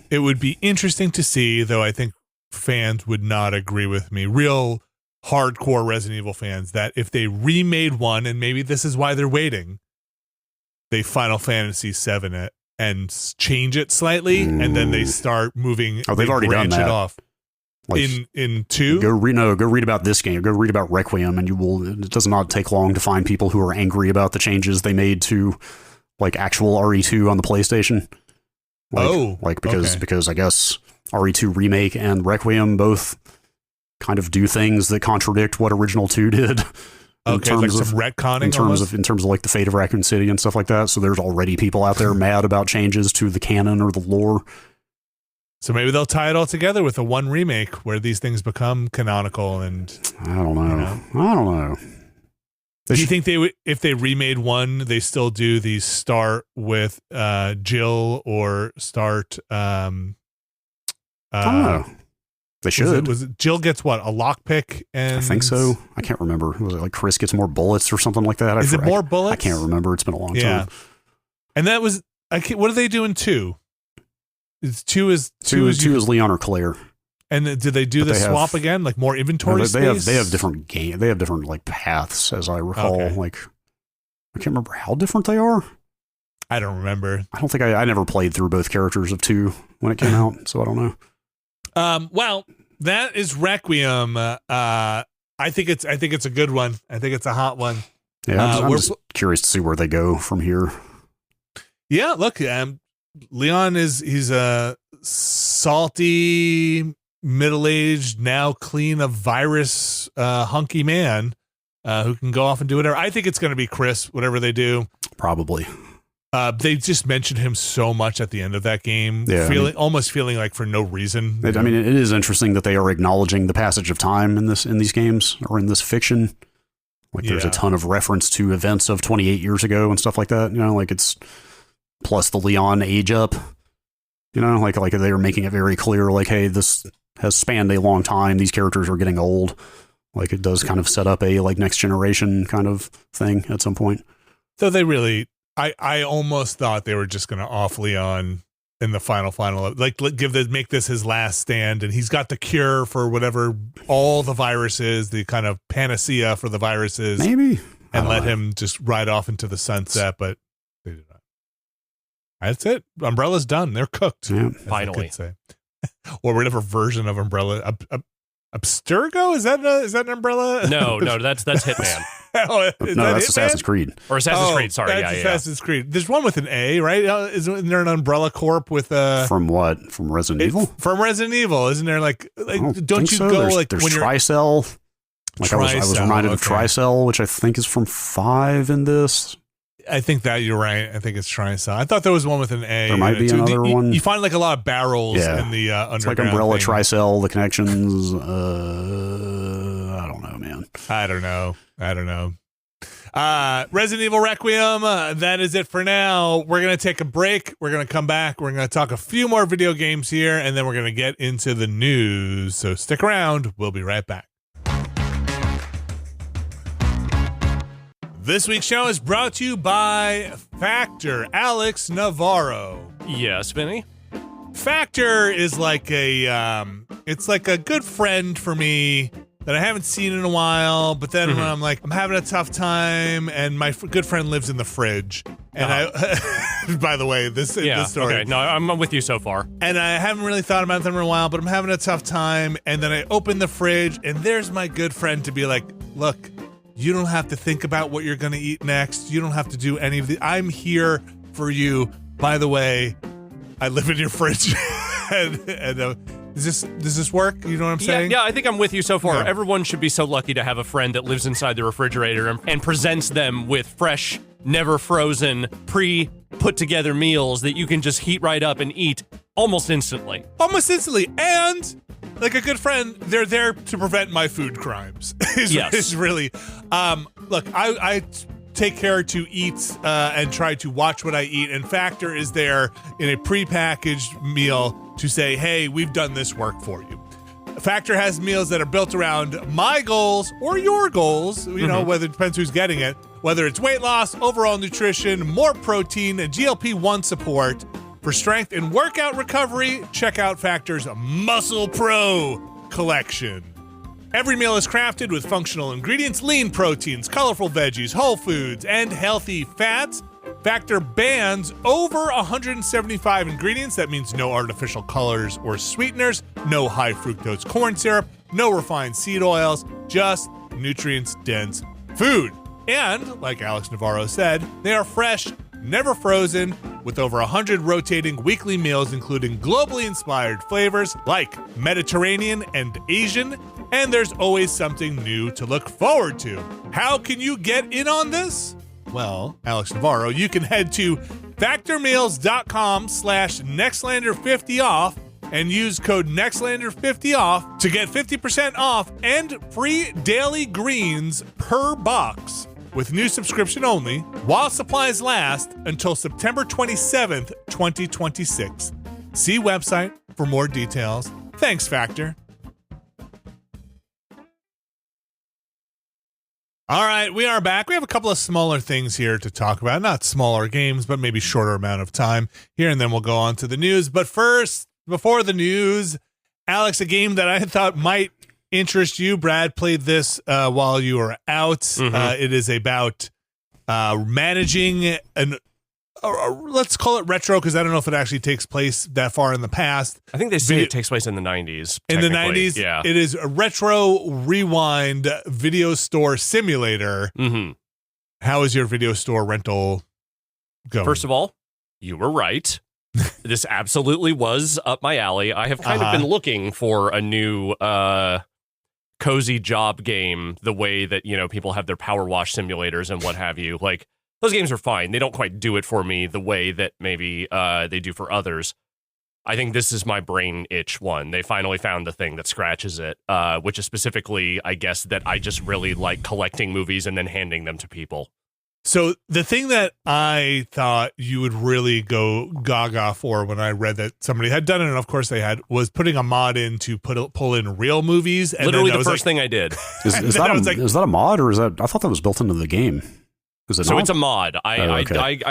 it would be interesting to see, though I think fans would not agree with me. Real hardcore Resident Evil fans, that if they remade 1, and maybe this is why they're waiting, they Final Fantasy 7 it and change it slightly, and then they start moving. Oh, they've already done that. It off. Like, in 2? Go read about this game. Go read about Requiem, and you will. It does not take long to find people who are angry about the changes they made to like actual RE2 on the PlayStation. Because I guess RE2 Remake and Requiem both kind of do things that contradict what original 2 did. Okay, like some retconning in terms of like the fate of Raccoon City and stuff like that. So there's already people out there mad about changes to the canon or the lore. So maybe they'll tie it all together with a one remake where these things become canonical. And I don't know. Do you think they would, if they remade 1, they still do the start with Jill or start? I don't know. They should. Was it Jill gets what, a lockpick? And I think so. I can't remember. Was it like Chris gets more bullets or something like that? Is it more bullets? I can't remember. It's been a long time. And that was what do they do in 2? Is 2 is Leon or Claire. And did they do the swap again? Like more inventory space? They have different They have different like paths, as I recall. Okay. Like I can't remember how different they are. I don't remember. I don't think I never played through both characters of 2 when it came out, so I don't know. Well, that is Requiem. I think it's a good one. I think it's a hot one. Yeah, I'm just curious to see where they go from here. Yeah, look, Leon he's a salty, middle-aged, now clean of virus, hunky man who can go off and do whatever. I think it's going to be Chris, whatever they do. Probably. They just mentioned him so much at the end of that game, almost feeling like for no reason. It is interesting that they are acknowledging the passage of time in these games or in this fiction. Like there's a ton of reference to events of 28 years ago and stuff like that. Like it's plus the Leon age up. Like they are making it very clear. Like, hey, this has spanned a long time. These characters are getting old. Like it does kind of set up a like next generation kind of thing at some point. So they really. I almost thought they were just going to off Leon in the final, like make this his last stand, and he's got the cure for whatever all the viruses, the kind of panacea for the viruses, maybe, and let him just ride off into the sunset. But they did not. That's it. Umbrella's done. They're cooked. Yeah. Finally, or whatever version of Umbrella. Abstergo? Is that an umbrella? No, that's Hitman. That's Assassin's Creed. Or Assassin's Creed, sorry. That's Assassin's Creed. There's one with an A, right? Isn't there an Umbrella Corp with From what? From Resident Evil? From Resident Evil. Isn't there don't you so. go there's when you're Tricell. Like I was reminded of Tricell, which I think is from 5 in this. I think that you're right. I think it's Tricell. I thought there was one with an A. There might be another one. You find like a lot of barrels in the underground. It's like Umbrella, thing. Tricell, the connections. I don't know, man. I don't know. Resident Evil Requiem, that is it for now. We're going to take a break. We're going to come back. We're going to talk a few more video games here, and then we're going to get into the news. So stick around. We'll be right back. This week's show is brought to you by Factor. Alex Navarro. Yes, Vinny? Factor is like it's like a good friend for me that I haven't seen in a while, but then when I'm having a tough time, and my good friend lives in the fridge, and I, by the way, this story. Okay. No, I'm with you so far. And I haven't really thought about them in a while, but I'm having a tough time, and then I open the fridge, and there's my good friend to be like, look, you don't have to think about what you're going to eat next. You don't have to do any of the. I'm here for you. By the way, I live in your fridge. Does this work? You know what I'm saying? Yeah, I think I'm with you so far. Yeah. Everyone should be so lucky to have a friend that lives inside the refrigerator and presents them with fresh, never frozen, pre-put together meals that you can just heat right up and eat almost instantly. And like a good friend, they're there to prevent my food crimes. Is really. Look, I take care to eat and try to watch what I eat, and Factor is there in a prepackaged meal to say, hey, we've done this work for you. Factor has meals that are built around my goals or your goals, whether it depends who's getting it, whether it's weight loss, overall nutrition, more protein, and GLP-1 support. For strength and workout recovery, check out Factor's Muscle Pro collection. Every meal is crafted with functional ingredients, lean proteins, colorful veggies, whole foods, and healthy fats. Factor bans over 175 ingredients. That means no artificial colors or sweeteners, no high fructose corn syrup, no refined seed oils, just nutrients-dense food. And, like Alex Navarro said, they are fresh, never frozen, with over 100 rotating weekly meals, including globally inspired flavors like Mediterranean and Asian, and there's always something new to look forward to. How can you get in on this? Well, Alex Navarro, you can head to factormeals.com/Nextlander50 off and use code Nextlander50 off to get 50% off and free daily greens per box with new subscription only while supplies last until September 27th, 2026. See website for more details. Thanks, Factor. All right, we are back. We have a couple of smaller things here to talk about. Not smaller games, but maybe shorter amount of time here, and then we'll go on to the news. But first, before the news, Alex, a game that I thought might interest you. Brad played this while you were out. It is about managing let's call it retro, because I don't know if it actually takes place that far in the past. I think they say it takes place in the 90s. In the 90s? Yeah. It is a retro rewind video store simulator. How is your video store rental going? First of all, you were right. This absolutely was up my alley. I have kind of been looking for a new cozy job game, the way that, you know, people have their power wash simulators and what have you. Like, those games are fine. They don't quite do it for me the way that maybe they do for others. I think this is my brain itch one. They finally found the thing that scratches it, which is specifically, I guess, that I just really like collecting movies and then handing them to people. So the thing that I thought you would really go gaga for when I read that somebody had done it, and of course they had, was putting a mod in to pull in real movies. And literally the first thing I did. Is that a mod, or is that? I thought that was built into the game. So it's a mod. I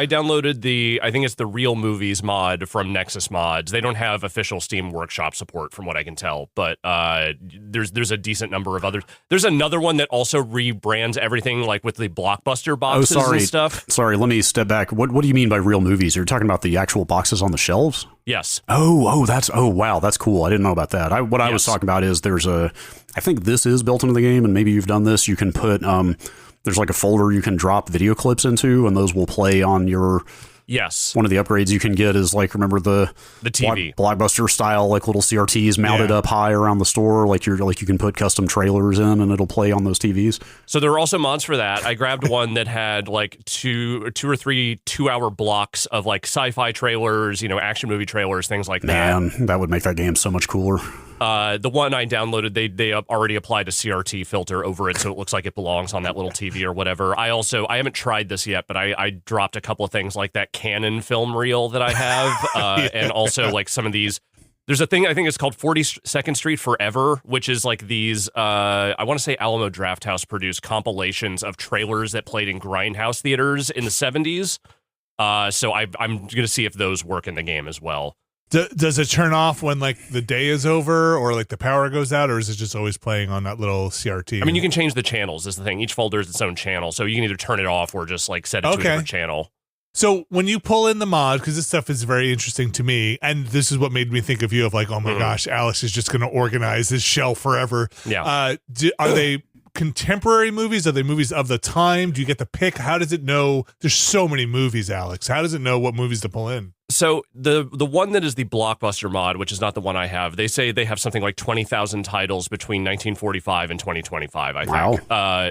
downloaded I think it's the Real Movies mod from Nexus Mods. They don't have official Steam Workshop support from what I can tell, but there's a decent number of others. There's another one that also rebrands everything, like with the Blockbuster boxes and stuff. Sorry, let me step back. What do you mean by Real Movies? You're talking about the actual boxes on the shelves? Yes. Oh, wow, that's cool. I didn't know about that. I was talking about is I think this is built into the game, and maybe you've done this. You can put there's like a folder you can drop video clips into, and those will play on your... Yes. One of the upgrades you can get is, like, remember the TV Blockbuster style, like, little CRTs mounted up high around the store. Like, you can put custom trailers in, and it'll play on those TVs. So there are also mods for that. I grabbed one that had like two or three 2-hour blocks of like sci-fi trailers, you know, action movie trailers, things like that. Man, that would make that game so much cooler. The one I downloaded, they already applied a CRT filter over it, so it looks like it belongs on that little TV or whatever. I haven't tried this yet, but I dropped a couple of things like that Canon film reel that I have, and also like some of these. There's a thing, I think it's called 42nd Street Forever, which is like these, I want to say Alamo Drafthouse produced compilations of trailers that played in grindhouse theaters in the 70s. So I'm going to see if those work in the game as well. Does it turn off when like the day is over or like the power goes out, or is it just always playing on that little CRT? I mean, you can change the channels is the thing. Each folder is its own channel, so you can either turn it off or just like set it to a different channel. So when you pull in the mod, because this stuff is very interesting to me, and this is what made me think of you, of like, oh my gosh, Alex is just going to organize his shelf forever. Yeah. Are they contemporary movies? Are they movies of the time? Do you get to pick? How does it know? There's so many movies, Alex. How does it know what movies to pull in? So the one that is the Blockbuster mod, which is not the one I have, they say they have something like 20,000 titles between 1945 and 2025, I think. Wow.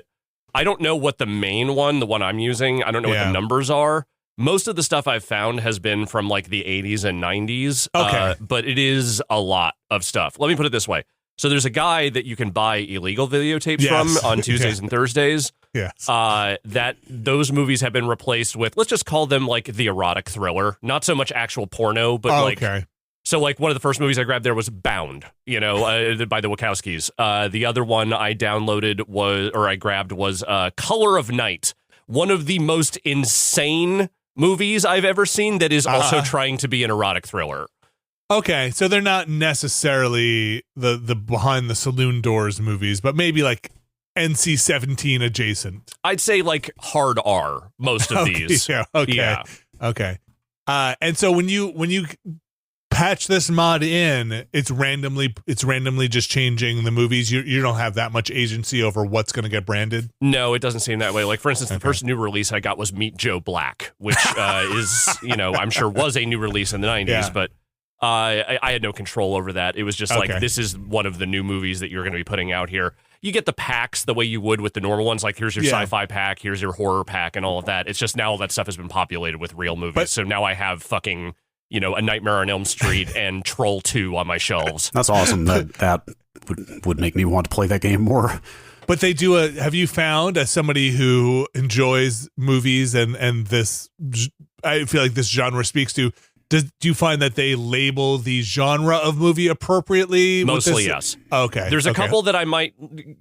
I don't know what the main one, the one I'm using, I don't know what the numbers are. Most of the stuff I've found has been from like the 80s and 90s. Okay. But it is a lot of stuff. Let me put it this way. So there's a guy that you can buy illegal videotapes from on Tuesdays and Thursdays. Yes. That those movies have been replaced with, let's just call them like the erotic thriller. Not so much actual porno, but so like one of the first movies I grabbed there was Bound, you know, by the Wachowskis. The other one I grabbed was Color of Night. One of the most insane movies I've ever seen that is also trying to be an erotic thriller. Okay, so they're not necessarily the behind the saloon doors movies, but maybe like NC-17 adjacent? I'd say like hard R, most of these. Yeah, okay. And so when you patch this mod in, it's randomly just changing the movies. You don't have that much agency over what's going to get branded. No, it doesn't seem that way. Like, for instance, the first new release I got was Meet Joe Black, which is, I'm sure was a new release in the 90s, but I had no control over that. It was just like, this is one of the new movies that you're going to be putting out here. You get the packs the way you would with the normal ones. Like, here's your sci-fi pack, here's your horror pack, and all of that. It's just now all that stuff has been populated with real movies. So now I have fucking, A Nightmare on Elm Street and Troll 2 on my shelves. That's awesome. That would make me want to play that game more. But they do have you found, as somebody who enjoys movies and this, I feel like this genre speaks to, do you find that they label the genre of movie appropriately? Mostly, yes. Okay. There's a couple that I might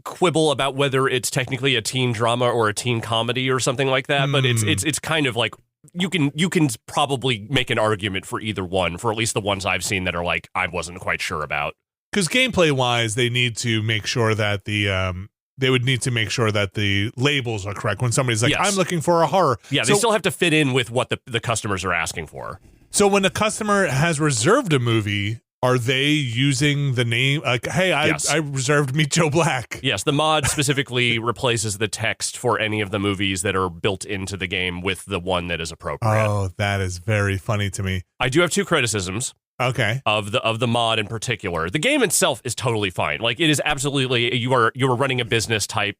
quibble about whether it's technically a teen drama or a teen comedy or something like that, but it's kind of like you can probably make an argument for either one, for at least the ones I've seen that are like I wasn't quite sure about. Because gameplay wise, they need to make sure that they would need to make sure that the labels are correct. When somebody's like, I'm looking for a horror. Yeah, they still have to fit in with what the customers are asking for. So when a customer has reserved a movie, are they using the name? Like, hey, I reserved Meet Joe Black. Yes, the mod specifically replaces the text for any of the movies that are built into the game with the one that is appropriate. Oh, that is very funny to me. I do have two criticisms. Okay. Of the mod in particular. The game itself is totally fine. Like, it is absolutely, you are running a business type,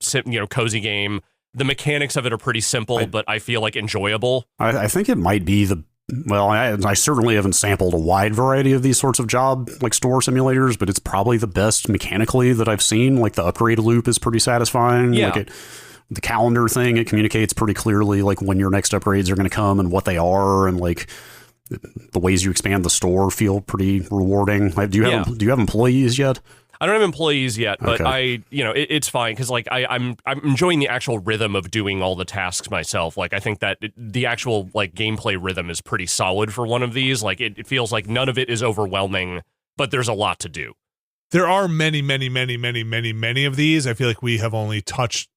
cozy game. The mechanics of it are pretty simple, but I feel like enjoyable. I think it might be I certainly haven't sampled a wide variety of these sorts of job like store simulators, but it's probably the best mechanically that I've seen. Like, the upgrade loop is pretty satisfying. Yeah. Like the calendar thing, it communicates pretty clearly like when your next upgrades are going to come and what they are, and like the ways you expand the store feel pretty rewarding. Do you have employees yet? I don't have employees yet, but okay. It's fine because like I'm enjoying the actual rhythm of doing all the tasks myself. Like, I think that the actual like gameplay rhythm is pretty solid for one of these. Like, it feels like none of it is overwhelming, but there's a lot to do. There are many of these. I feel like we have only touched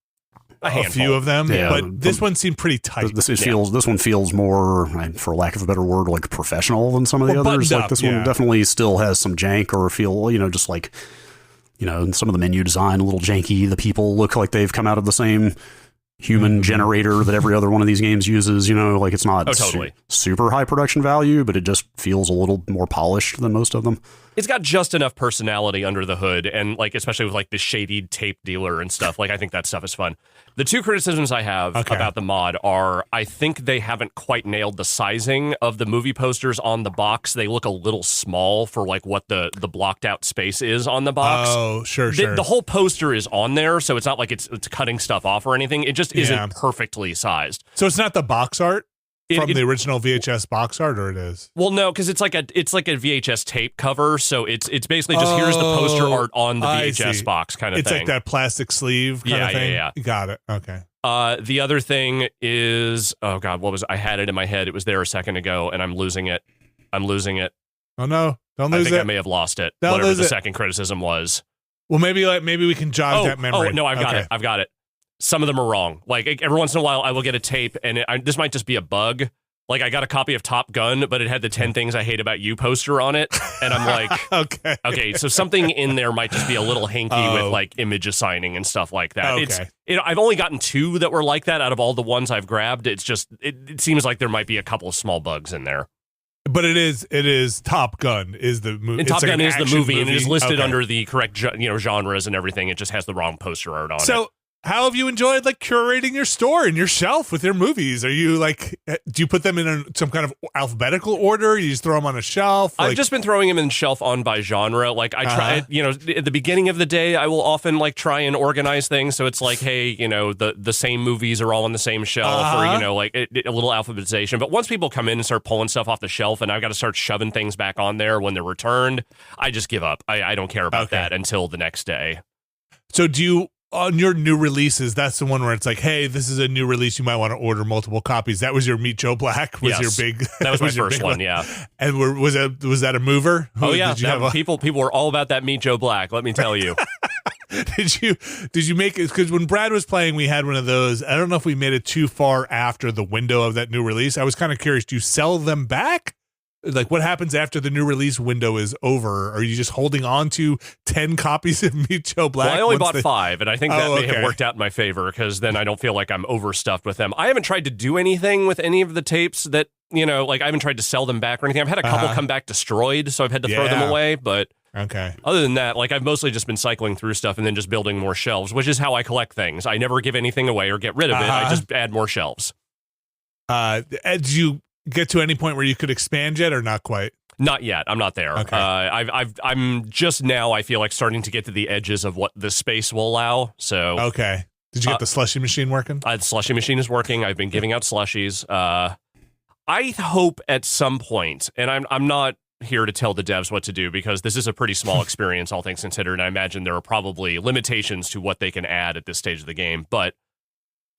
a few of them, but this one seemed pretty tight. This one feels more, for lack of a better word, like professional than some of the others. Like, this one definitely still has some jank or feel, just like, some of the menu design a little janky. The people look like they've come out of the same human generator that every other one of these games uses. Like, it's not super high production value, but it just feels a little more polished than most of them. It's got just enough personality under the hood, and like especially with like the shady tape dealer and stuff. Like, I think that stuff is fun. The two criticisms I have about the mod are, I think they haven't quite nailed the sizing of the movie posters on the box. They look a little small for like what the blocked out space is on the box. Oh, sure. The whole poster is on there, so it's not like it's cutting stuff off or anything. It just isn't perfectly sized. So it's not the box art from the original VHS box art, or it is? Well, no, because it's like a VHS tape cover, so it's basically just here's the poster art on the VHS box kind of thing. It's like that plastic sleeve kind of thing? Yeah. Got it. Okay. The other thing is, oh God, what was I had it in my head. It was there a second ago, and I'm losing it. Oh no, don't lose it. I think I may have lost it. Whatever the second criticism was. Well, maybe we can jog that memory. Oh no, I've got it. Some of them are wrong. Like, every once in a while, I will get a tape, and this might just be a bug. Like, I got a copy of Top Gun, but it had the 10 Things I Hate About You poster on it, and I'm like, okay, so something in there might just be a little hinky with, like, image assigning and stuff like that. Okay. I've only gotten 2 that were like that out of all the ones I've grabbed. It's just, it seems like there might be a couple of small bugs in there. But it is Top Gun is the movie. And Top Gun is the movie, and it is listed under the correct genres and everything. It just has the wrong poster art on it. So, how have you enjoyed like curating your store and your shelf with your movies? Are you like, do you put them in some kind of alphabetical order? You just throw them on a shelf? I've just been throwing them in shelf on by genre. Like, I try, at the beginning of the day, I will often like try and organize things. So it's like, hey, the same movies are all on the same shelf, or, like a little alphabetization. But once people come in and start pulling stuff off the shelf and I've got to start shoving things back on there when they're returned, I just give up. I don't care about that until the next day. So do you, on your new releases, that's the one where it's like, hey, this is a new release. You might want to order multiple copies. That was your Meet Joe Black. Your big. That was my first one. Yeah. And was that a mover? People were all about that Meet Joe Black. Let me tell you. Did you make it? Because when Brad was playing, we had one of those. I don't know if we made it too far after the window of that new release. I was kind of curious. Do you sell them back? Like, what happens after the new release window is over? Are you just holding on to 10 copies of Meet Joe Black? Well, I only bought 5, and I think that may have worked out in my favor because then I don't feel like I'm overstuffed with them. I haven't tried to do anything with any of the tapes that, like I haven't tried to sell them back or anything. I've had a couple come back destroyed, so I've had to throw them away, but other than that, like I've mostly just been cycling through stuff and then just building more shelves, which is how I collect things. I never give anything away or get rid of it. I just add more shelves. Did you get to any point where you could expand yet or not quite? Not yet. I'm not there. Okay. I'm just now, I feel like, starting to get to the edges of what the space will allow. So okay. Did you get the slushy machine working? The slushy machine is working. I've been giving out slushies. I hope at some point, and I'm not here to tell the devs what to do because this is a pretty small experience, all things considered, and I imagine there are probably limitations to what they can add at this stage of the game, but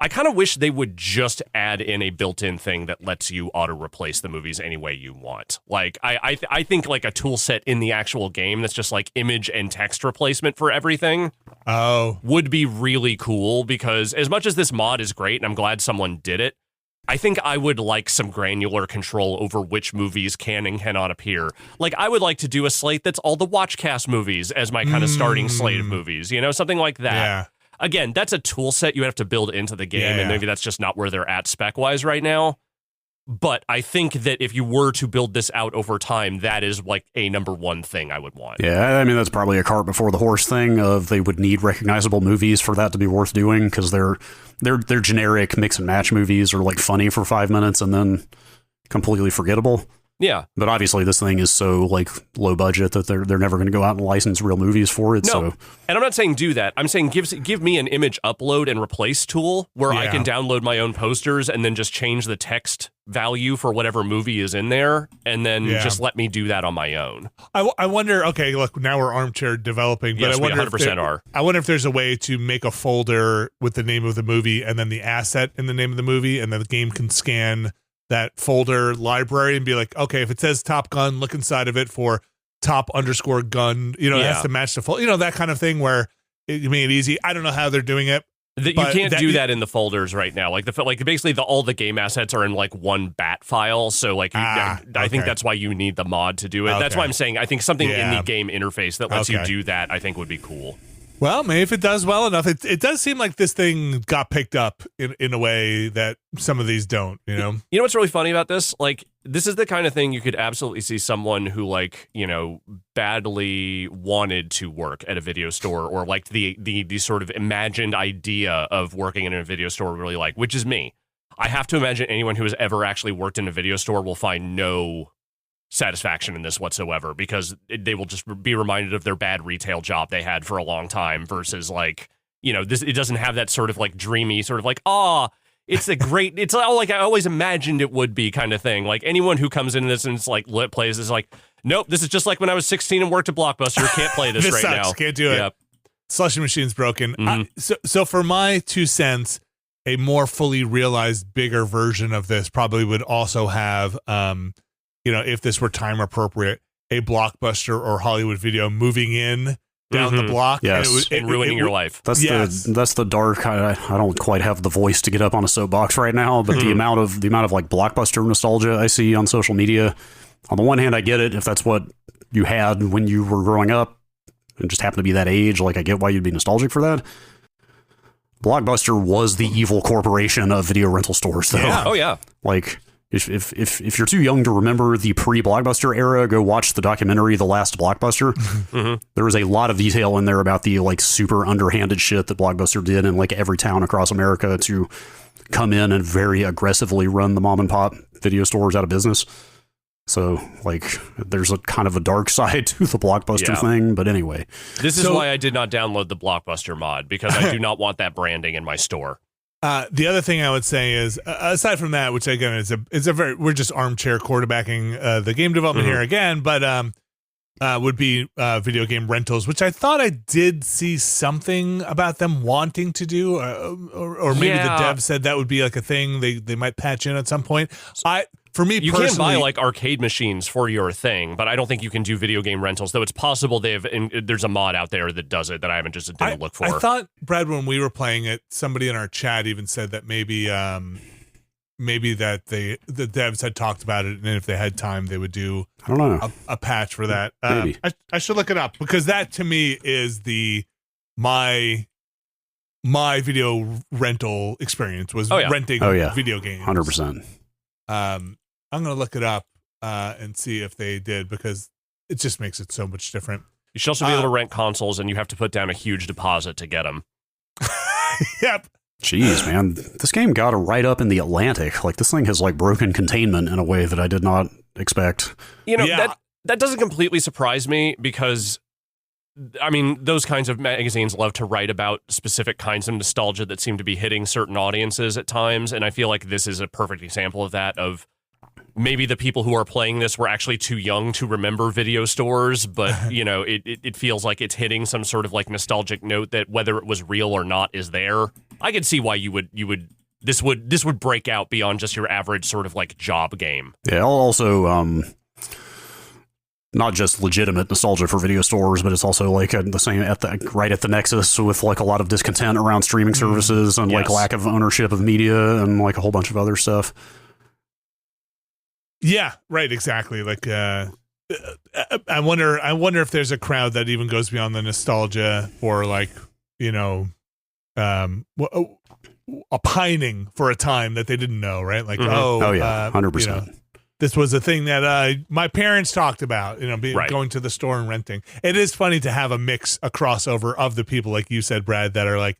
I kind of wish they would just add in a built-in thing that lets you auto-replace the movies any way you want. Like, I think like a tool set in the actual game that's just like image and text replacement for everything would be really cool because as much as this mod is great, and I'm glad someone did it, I think I would like some granular control over which movies can and cannot appear. Like, I would like to do a slate that's all the Watchcast movies as my kind of starting slate of movies, something like that. Yeah. Again, that's a tool set you have to build into the game, and maybe that's just not where they're at spec-wise right now. But I think that if you were to build this out over time, that is like a number one thing I would want. Yeah, I mean, that's probably a cart before the horse thing of they would need recognizable movies for that to be worth doing because they're generic mix and match movies are like funny for 5 minutes and then completely forgettable. Yeah. But obviously this thing is so like low budget that they're never going to go out and license real movies for it. No. So. And I'm not saying do that. I'm saying give me an image upload and replace tool where I can download my own posters and then just change the text value for whatever movie is in there and then just let me do that on my own. I wonder, okay, look, now we're armchair developing, but yes, I wonder we 100% are. I wonder if there's a way to make a folder with the name of the movie and then the asset in the name of the movie and then the game can scan that folder library and be like, okay, if it says Top Gun, look inside of it for top_gun, it has to match the folder, that kind of thing where you made it easy. I don't know how they're doing it. You can't do that in the folders right now. Like basically all the game assets are in like one bat file. So like I think that's why you need the mod to do it. That's why I'm saying I think something in the game interface that lets you do that I think would be cool. Well, maybe if it does well enough, it does seem like this thing got picked up in a way that some of these don't, You know what's really funny about this? Like, this is the kind of thing you could absolutely see someone who, like, badly wanted to work at a video store or like the sort of imagined idea of working in a video store really like, which is me. I have to imagine anyone who has ever actually worked in a video store will find no satisfaction in this whatsoever because they will just be reminded of their bad retail job they had for a long time versus like, this, it doesn't have that sort of like dreamy sort of like, it's all like I always imagined it would be kind of thing. Like anyone who comes into this and it's like plays is like, nope, this is just like when I was 16 and worked at Blockbuster. Can't play this right sucks. now. Can't do it. Yep. Slushy machine's broken. Mm-hmm. So for my 2 cents, a more fully realized, bigger version of this probably would also have, if this were time appropriate, a Blockbuster or Hollywood Video moving in down the block, and ruining your life. That's the dark. I don't quite have the voice to get up on a soapbox right now, but the amount of like Blockbuster nostalgia I see on social media. On the one hand, I get it if that's what you had when you were growing up and just happened to be that age. Like I get why you'd be nostalgic for that. Blockbuster was the evil corporation of video rental stores, though. Yeah. Oh yeah. Like. If you're too young to remember the pre-Blockbuster era, go watch the documentary The Last Blockbuster. Mm-hmm. There was a lot of detail in there about the like super underhanded shit that Blockbuster did in like every town across America to come in and very aggressively run the mom and pop video stores out of business. So like there's a kind of a dark side to the Blockbuster thing, but anyway. This is why I did not download the Blockbuster mod because I do not want that branding in my store. The other thing I would say is, aside from that, which again is a very, we're just armchair quarterbacking the game development here again, but would be video game rentals, which I thought I did see something about them wanting to do, or maybe the dev said that would be like a thing they might patch in at some point. for me you personally, can buy like arcade machines for your thing, but I don't think you can do video game rentals. Though it's possible there's a mod out there that does it that I haven't just didn't look for. I thought, Brad, when we were playing it, somebody in our chat even said that maybe that the devs had talked about it, and if they had time, they would do I don't know a patch for that. Maybe. I should look it up, because that to me is my video rental experience was renting video games. 100%. I'm gonna look it up and see if they did, because it just makes it so much different. You should also be able to rent consoles, and you have to put down a huge deposit to get them. Yep. Jeez, man, this game got right up in the Atlantic. Like, this thing has like broken containment in a way that I did not expect. You know, that doesn't completely surprise me, because I mean, those kinds of magazines love to write about specific kinds of nostalgia that seem to be hitting certain audiences at times, and I feel like this is a perfect example of that. Of maybe the people who are playing this were actually too young to remember video stores, but you know, it feels like it's hitting some sort of like nostalgic note that, whether it was real or not, is there. I could see why this would break out beyond just your average sort of like job game. Yeah, also not just legitimate nostalgia for video stores, but it's also like the same right at the nexus with like a lot of discontent around streaming services and like lack of ownership of media and like a whole bunch of other stuff. Yeah, right, exactly. Like, I wonder if there's a crowd that even goes beyond the nostalgia, or like, you know, a pining for a time that they didn't know, right? Like, 100%. You know, this was a thing that my parents talked about, you know, going to the store and renting. It is funny to have a crossover of the people, like you said, Brad, that are like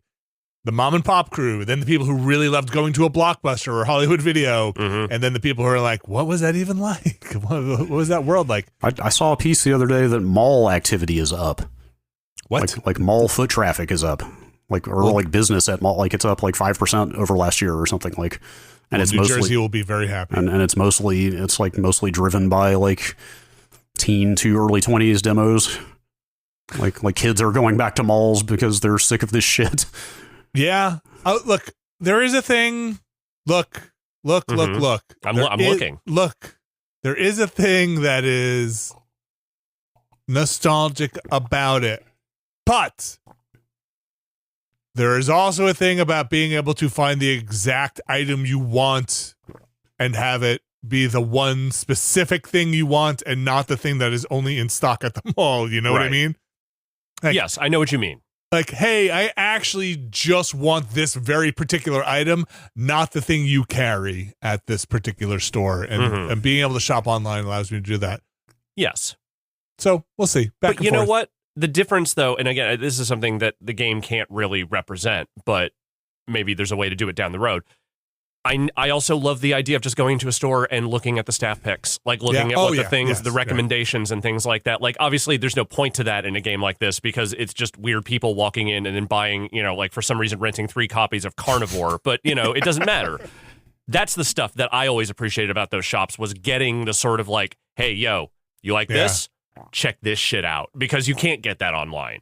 the mom and pop crew, then the people who really loved going to a Blockbuster or Hollywood Video, and then the people who are like, what was that even like? What was that world like? I saw a piece the other day that mall activity is up. What? Like mall foot traffic is up. Like business at mall, like it's up like 5% over last year or something, like, and it's New mostly Jersey will be very happy. And it's mostly driven by like teen to early 20s demos. Like kids are going back to malls because they're sick of this shit. Yeah. Oh, look, there is a thing. Look. I'm looking. Look, there is a thing that is nostalgic about it, but there is also a thing about being able to find the exact item you want and have it be the one specific thing you want and not the thing that is only in stock at the mall. You know what I mean? Like, yes, I know what you mean. Like, hey, I actually just want this very particular item, not the thing you carry at this particular store. And being able to shop online allows me to do that. Yes. So we'll see. But you know what? The difference, though, and again, this is something that the game can't really represent, but maybe there's a way to do it down the road. I also love the idea of just going to a store and looking at the staff picks, like looking at what the things, the recommendations and things like that. Like, obviously, there's no point to that in a game like this, because it's just weird people walking in and then buying, you know, like for some reason renting 3 copies of Carnivore, but, you know, it doesn't matter. That's the stuff that I always appreciated about those shops, was getting the sort of like, hey, yo, you like this? Check this shit out, because you can't get that online.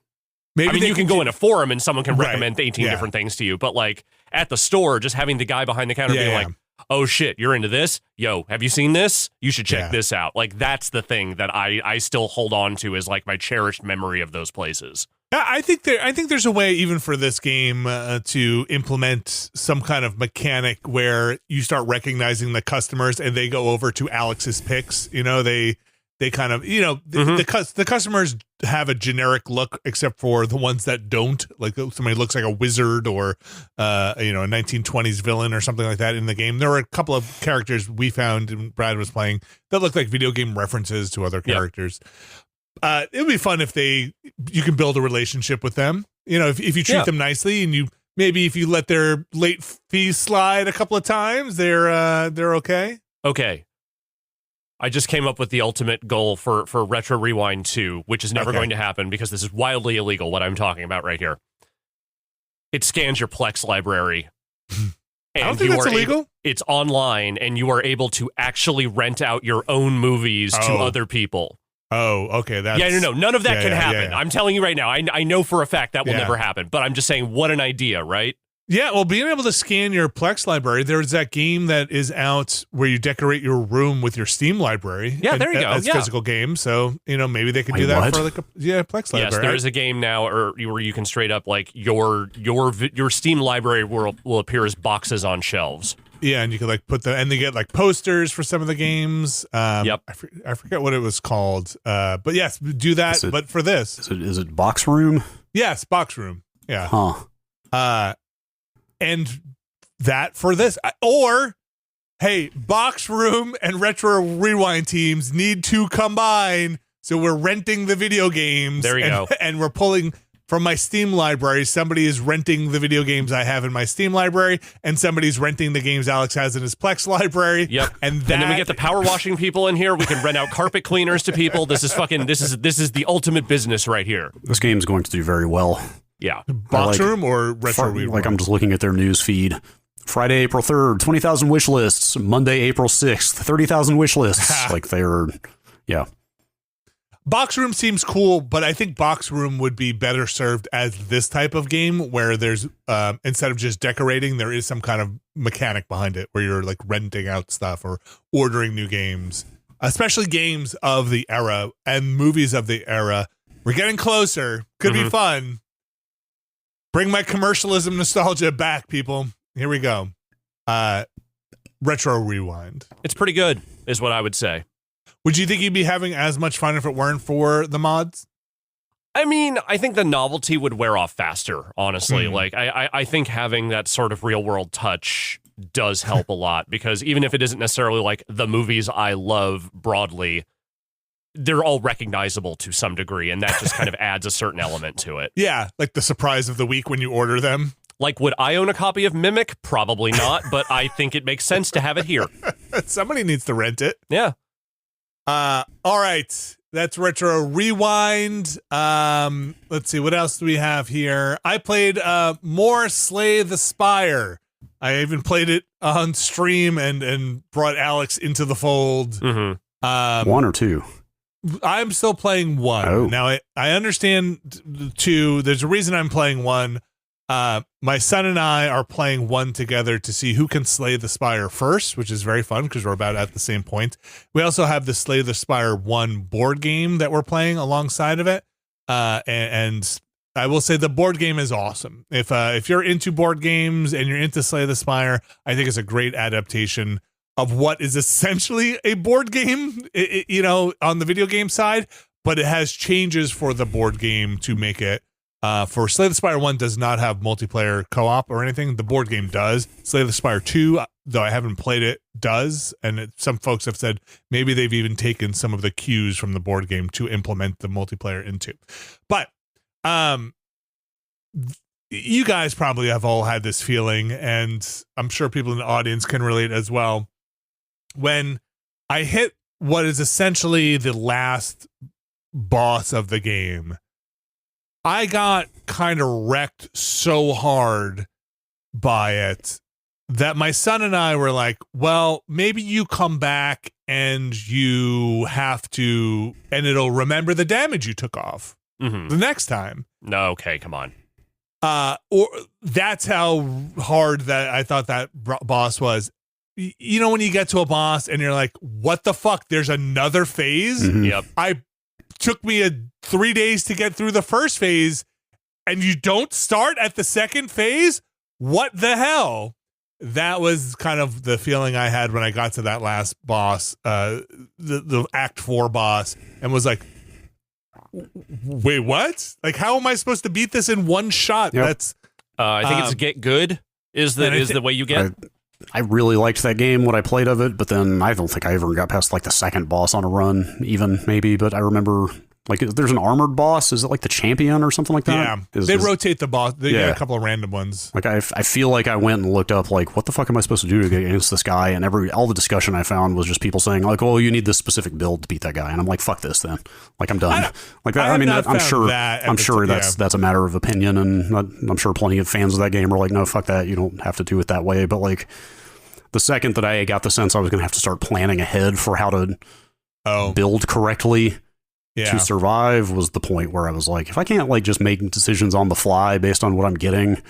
Maybe I mean, you can go in a forum and someone can recommend 18 different things to you, but like at the store, just having the guy behind the counter being like, oh shit, you're into this? Yo, have you seen this? You should check this out. Like, that's the thing that I still hold on to as like my cherished memory of those places. Yeah, I think there's a way even for this game to implement some kind of mechanic where you start recognizing the customers and they go over to Alex's picks. You know, they kind of, you know, the customers have a generic look except for the ones that don't. Like, somebody looks like a wizard or, you know, a 1920s villain or something like that in the game. There were a couple of characters we found and Brad was playing that looked like video game references to other characters. It would be fun if you can build a relationship with them. You know, if you treat them nicely and if you let their late fees slide a couple of times, they're okay. Okay. I just came up with the ultimate goal for Retro Rewind 2, which is never going to happen because this is wildly illegal, what I'm talking about right here. It scans your Plex library. I don't think that's illegal. It's online, and you are able to actually rent out your own movies to other people. Oh, okay. No. None of that can happen. I'm telling you right now. I know for a fact that will never happen, but I'm just saying, what an idea, right? Yeah, well, being able to scan your Plex library, there's that game that is out where you decorate your room with your Steam library. Yeah, there you go. As physical game, so maybe they could do that for like a Plex library. Yes, there is a game now where you can straight up like your Steam library will appear as boxes on shelves. Yeah, and you can like and they get like posters for some of the games. Yep, I forget what it was called. But yes, do that. But for this, is it Box Room? Yes, Box Room. Yeah. Huh. And that for this, or hey, Box Room and Retro Rewind teams need to combine. So we're renting the video games. There you go. And we're pulling from my Steam library. Somebody is renting the video games I have in my Steam library, and somebody's renting the games Alex has in his Plex library. Yep. And then we get the power washing people in here. We can rent out carpet cleaners to people. This is the ultimate business right here. This game's going to do very well. Yeah. Box Room or Retro Rewind? Like I'm just looking at their news feed. Friday, April 3rd, 20,000 wish lists. Monday, April 6th, 30,000 wish lists. Like they're, yeah. Box Room seems cool, but I think Box Room would be better served as this type of game where there's, instead of just decorating, there is some kind of mechanic behind it where you're like renting out stuff or ordering new games, especially games of the era and movies of the era. We're getting closer. Could be fun. Bring my commercialism nostalgia back, people. Here we go. Retro Rewind. It's pretty good, is what I would say. Would you think you'd be having as much fun if it weren't for the mods? I mean, I think the novelty would wear off faster, honestly. Like, I think having that sort of real-world touch does help a lot, because even if it isn't necessarily like the movies I love broadly, they're all recognizable to some degree, and that just kind of adds a certain element to it. Yeah, like the surprise of the week when you order them. Like, would I own a copy of Mimic? Probably not, but I think it makes sense to have it here. Somebody needs to rent it. Yeah. All right. That's Retro Rewind. Let's see. What else do we have here? I played more Slay the Spire. I even played it on stream and brought Alex into the fold. One or two? I'm still playing one. Oh. Now, I understand two. There's a reason I'm playing one. My son and I are playing one together to see who can slay the Spire first, which is very fun because we're about at the same point. We also have the Slay the Spire 1 board game that we're playing alongside of it. And I will say the board game is awesome. If you're into board games and you're into Slay the Spire, I think it's a great adaptation of what is essentially a board game, on the video game side, but it has changes for the board game to make it. For Slay the Spire 1 does not have multiplayer co-op or anything. The board game does. Slay the Spire 2, though I haven't played it, does. And some folks have said maybe they've even taken some of the cues from the board game to implement the multiplayer into. But you guys probably have all had this feeling, and I'm sure people in the audience can relate as well. When I hit what is essentially the last boss of the game, I got kind of wrecked so hard by it that my son and I were like, well, maybe you come back and you have to, and it'll remember the damage you took off the next time. No, okay, come on. Or that's how hard that I thought that boss was. You know, when you get to a boss and you're like, what the fuck? There's another phase? Yep. Took me 3 days to get through the first phase, and you don't start at the second phase? What the hell? That was kind of the feeling I had when I got to that last boss, the Act 4 boss, and was like, wait, what? Like, how am I supposed to beat this in one shot? Yep. That's I think it's get good is the way you get. I really liked that game, what I played of it, but then I don't think I ever got past like the second boss on a run, even maybe. But I remember like there's an armored boss. Is it like the champion or something like that? Yeah, they rotate the boss. They get a couple of random ones. Like I feel like I went and looked up like what the fuck am I supposed to do to get against this guy? And all the discussion I found was just people saying like, oh, you need this specific build to beat that guy. And I'm like, fuck this then. Like I'm done. Like that. I'm sure that's a matter of opinion, and I'm sure plenty of fans of that game are like, no, fuck that. You don't have to do it that way. But like the second that I got the sense I was going to have to start planning ahead for how to build correctly to survive was the point where I was like, if I can't like just make decisions on the fly based on what I'm getting,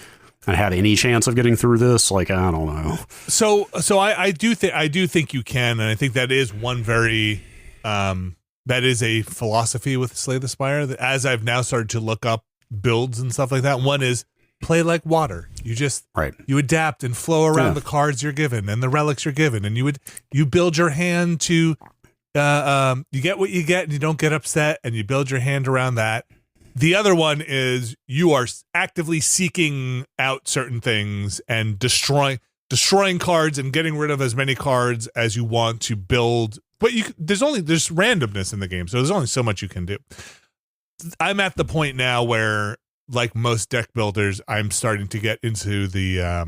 and had any chance of getting through this, like, I don't know. So I do think you can, and I think that is one very that is a philosophy with Slay the Spire that as I've now started to look up builds and stuff like that. One is play like water. You just you adapt and flow around the cards you're given and the relics you're given, and you build your hand to you get what you get and you don't get upset, and you build your hand around that. The other one is you are actively seeking out certain things and destroying cards and getting rid of as many cards as you want to build. But there's randomness in the game, so there's only so much you can do. I'm at the point now where, like most deck builders, I'm starting to get into the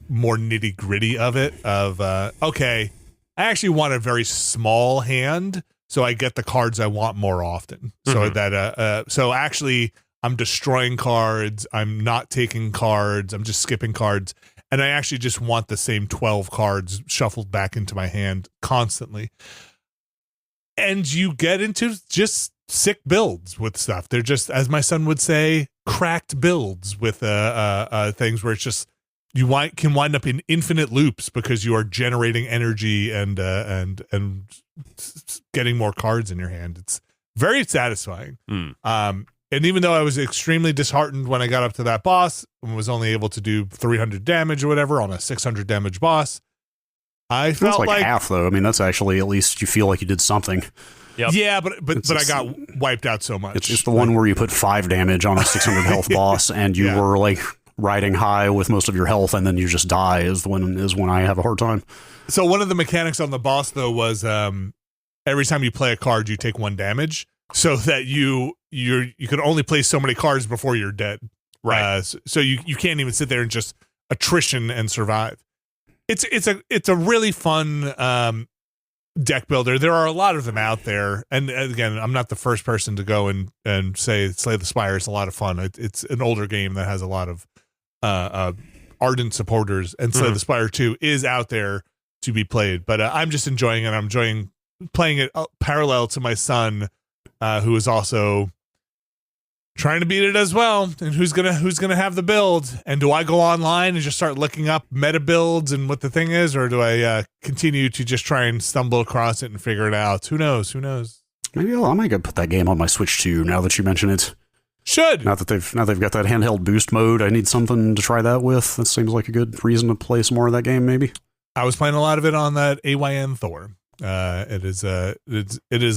more nitty gritty of it. Okay, I actually want a very small hand, so I get the cards I want more often. So that so actually I'm destroying cards. I'm not taking cards. I'm just skipping cards. And I actually just want the same 12 cards shuffled back into my hand constantly. And you get into just sick builds with stuff. They're just, as my son would say, cracked builds with things where it's just can wind up in infinite loops because you are generating energy and getting more cards in your hand. It's very satisfying. And even though I was extremely disheartened when I got up to that boss and was only able to do 300 damage or whatever on a 600 damage boss, I felt like half, though. I mean, that's actually, at least you feel like you did something. Yep. Yeah, but I got wiped out so much. It's the one where you put 5 damage on a 600 health boss, and you were like riding high with most of your health, and then you just die. Is when I have a hard time. So one of the mechanics on the boss, though, was every time you play a card, you take 1 damage, so that you can only play so many cards before you're dead. Right. So you can't even sit there and just attrition and survive. It's a really fun deck builder. There are a lot of them out there, and again, I'm not the first person to go and say Slay the Spire is a lot of fun. It's an older game that has a lot of ardent supporters, and Slay the Spire 2 is out there to be played. But I'm just enjoying it. I'm enjoying playing it parallel to my son, who is also trying to beat it as well, and who's gonna have the build. And do I go online and just start looking up meta builds and what the thing is, or do I continue to just try and stumble across it and figure it out? Who knows? Maybe I might go put that game on my Switch too, now that you mention it. Should. Now they've got that handheld boost mode, I need something to try that with. That seems like a good reason to play some more of that game, maybe. I was playing a lot of it on that AYN Thor. It is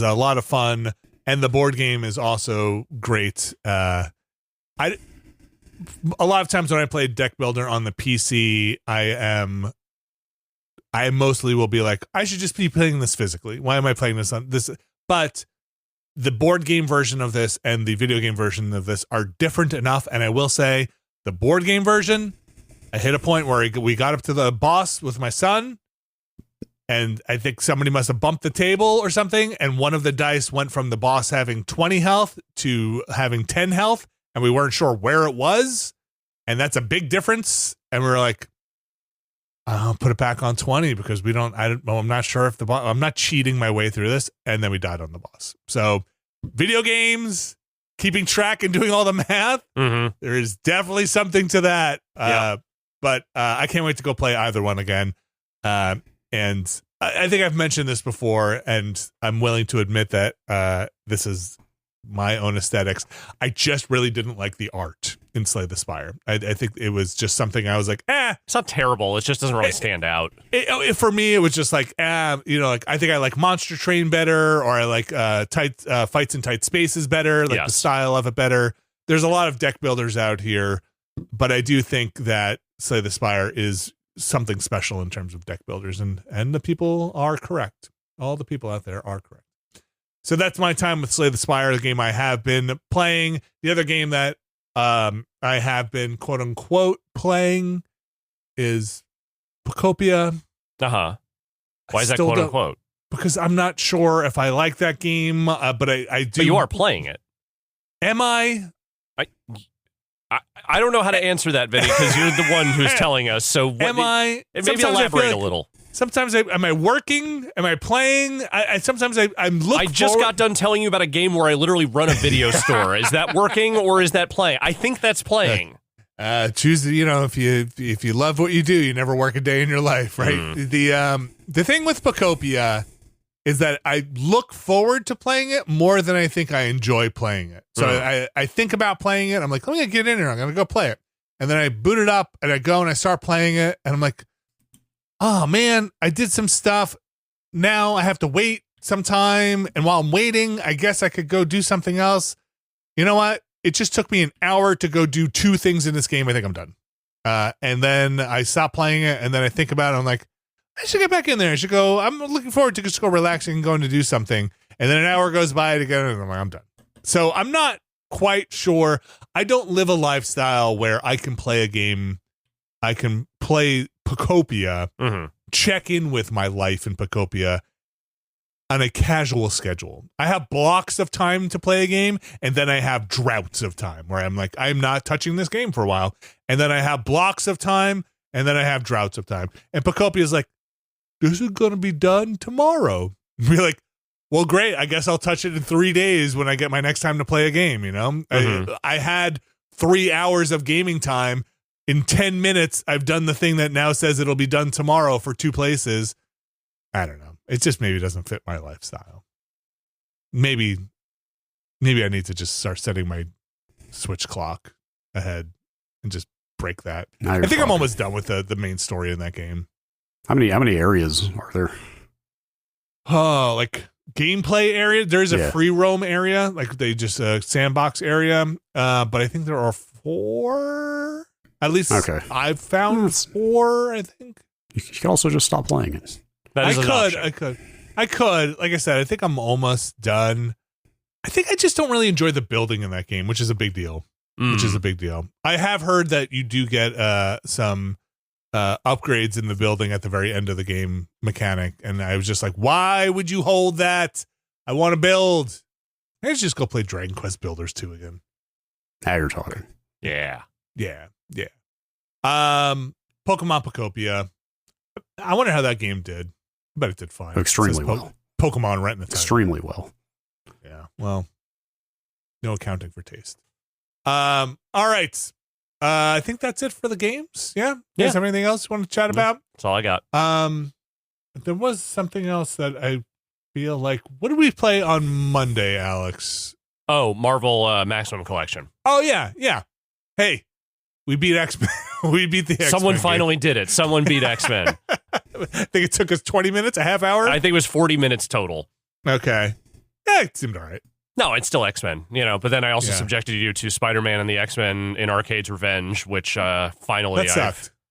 a lot of fun. And the board game is also great. A lot of times when I play deck builder on the PC, I mostly will be like, I should just be playing this physically. Why am I playing this on this? But the board game version of this and the video game version of this are different enough. And I will say, the board game version, I hit a point where we got up to the boss with my son, and I think somebody must have bumped the table or something, and one of the dice went from the boss having 20 health to having 10 health, and we weren't sure where it was, and that's a big difference. And we were like, I'll put it back on 20 because I'm not sure if I'm not cheating my way through this, and then we died on the boss. So video games, keeping track and doing all the math, there is definitely something to that. But I can't wait to go play either one again. And I think I've mentioned this before, and I'm willing to admit that this is my own aesthetics. I just really didn't like the art in Slay the Spire. I think it was just something I was like, It's not terrible. It just doesn't really stand out. For me, it was just like, like I think I like Monster Train better, or I like tight fights in tight spaces better, like the style of it better. There's a lot of deck builders out here, but I do think that Slay the Spire is something special in terms of deck builders, and the people are correct. All the people out there are correct. So that's my time with Slay the Spire, the game I have been playing. The other game that I have been quote unquote playing is Pokopia. Why is that quote unquote? Because I'm not sure if I like that game, but I do. But you are playing it. Am I? I don't know how to answer that, Vinny, because you're the one who's telling us. So maybe elaborate a little. Sometimes am I working? Am I playing? I'm looking. I just got done telling you about a game where I literally run a video store. Is that working or is that playing? I think that's playing. choose, if you love what you do, you never work a day in your life, right? The thing with Pokopia is that I look forward to playing it more than I think I enjoy playing it. So I think about playing it. I'm like, let me get in here. I'm going to go play it. And then I boot it up and I go and I start playing it. And I'm like, oh man, I did some stuff. Now I have to wait some time. And while I'm waiting, I guess I could go do something else. You know what? It just took me an hour to go do 2 things in this game. I think I'm done. And then I stop playing it. And then I think about it. I'm like, I should get back in there. I should go. I'm looking forward to just go relaxing and going to do something. And then an hour goes by again, and I'm like, I'm done. So I'm not quite sure. I don't live a lifestyle where I can play a game. I can play Pokopia, check in with my life in Pokopia on a casual schedule. I have blocks of time to play a game, and then I have droughts of time where I'm like, I'm not touching this game for a while. And then I have blocks of time, and then I have droughts of time. And Pokopia is like, this is going to be done tomorrow. Be like, well, great. I guess I'll touch it in 3 days when I get my next time to play a game, I had 3 hours of gaming time. In 10 minutes, I've done the thing that now says it'll be done tomorrow for 2 places. I don't know. It just maybe doesn't fit my lifestyle. Maybe I need to just start setting my Switch clock ahead and just break that. I think I'm almost done with the main story in that game. How many areas are there? Oh, like gameplay area. There's a free roam area, like they just a sandbox area. But I think there are 4. At least I've found 4. I think you could also just stop playing it. I could. Like I said, I think I'm almost done. I think I just don't really enjoy the building in that game, which is a big deal. I have heard that you do get some upgrades in the building at the very end of the game mechanic, and I was just like, why would you hold that? I want to build. Let's just go play Dragon Quest Builders 2 again. Now you're talking. Yeah. Pokemon Pokopia. I wonder how that game did. I bet it did fine. Extremely well. Pokemon right in the title. Extremely well. Yeah. Well, no accounting for taste. All right. I think that's it for the games. Yeah. You guys have anything else you want to chat about? That's all I got. There was something else that I feel like. What did we play on Monday, Alex? Oh, Marvel Maximum Collection. Oh yeah. Hey, we beat X-Men. We beat the X-Men. Someone finally did it. Someone beat X-Men. I think it took us 20 minutes, a half hour. I think it was 40 minutes total. Okay. Yeah, it seemed all right. No, it's still X-Men, but then I also subjected you to Spider-Man and the X-Men in Arcade's Revenge, which finally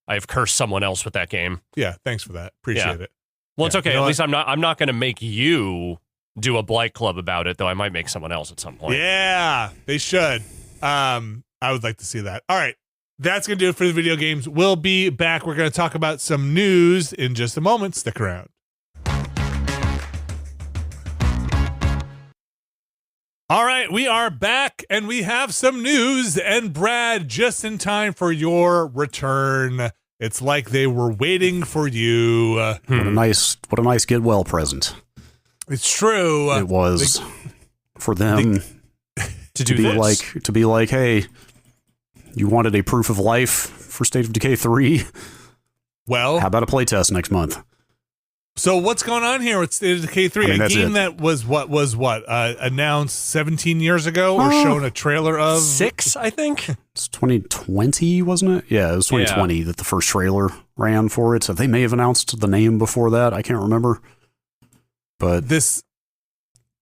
I've cursed someone else with that game. Yeah, thanks for that. Appreciate it. Well, it's okay. At least I'm not going to make you do a Blight Club about it, though I might make someone else at some point. Yeah, they should. I would like to see that. All right. That's going to do it for the video games. We'll be back. We're going to talk about some news in just a moment. Stick around. All right, we are back, and we have some news. And Brad, just in time for your return. It's like they were waiting for you. What a nice get well present. It's true. It was for them to be like, hey, you wanted a proof of life for State of Decay 3? Well, how about a playtest next month? So what's going on here with State of Decay 3? A game that was announced 17 years ago or shown a trailer of? 6, I think. It's 2020, wasn't it? Yeah, it was 2020 that the first trailer ran for it. So they may have announced the name before that. I can't remember. But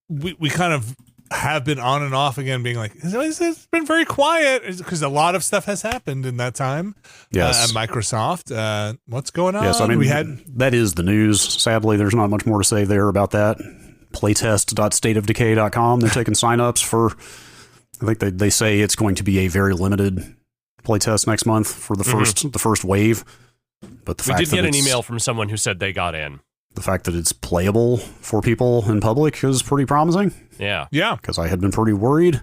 we kind of have been on and off again being like, it's been very quiet because a lot of stuff has happened in that time. Yes. At Microsoft. What's going on? Yes, I mean, that is the news. Sadly, there's not much more to say there about that. Playtest.stateofdecay.com. They're taking signups for, I think they say it's going to be a very limited playtest next month for the first wave. But we did get an email from someone who said they got in. The fact that it's playable for people in public is pretty promising. Yeah. Because I had been pretty worried,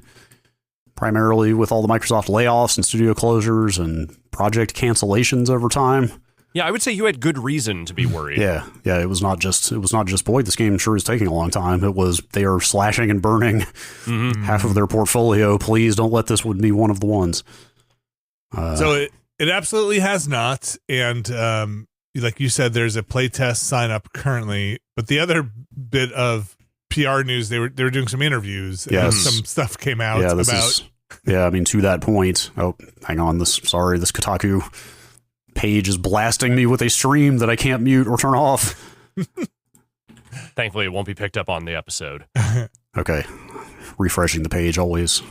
primarily with all the Microsoft layoffs and studio closures and project cancellations over time. Yeah, I would say you had good reason to be worried. Yeah. It was not just boy, this game sure is taking a long time. It was they are slashing and burning half of their portfolio. Please don't let this be one of the ones. So it absolutely has not. And like you said, there's a playtest sign up currently. But the other bit of PR news, they were doing some interviews. Yes. And some stuff came out I mean, to that point. Oh, hang on. This Kotaku page is blasting me with a stream that I can't mute or turn off. Thankfully, it won't be picked up on the episode. Okay. Refreshing the page always.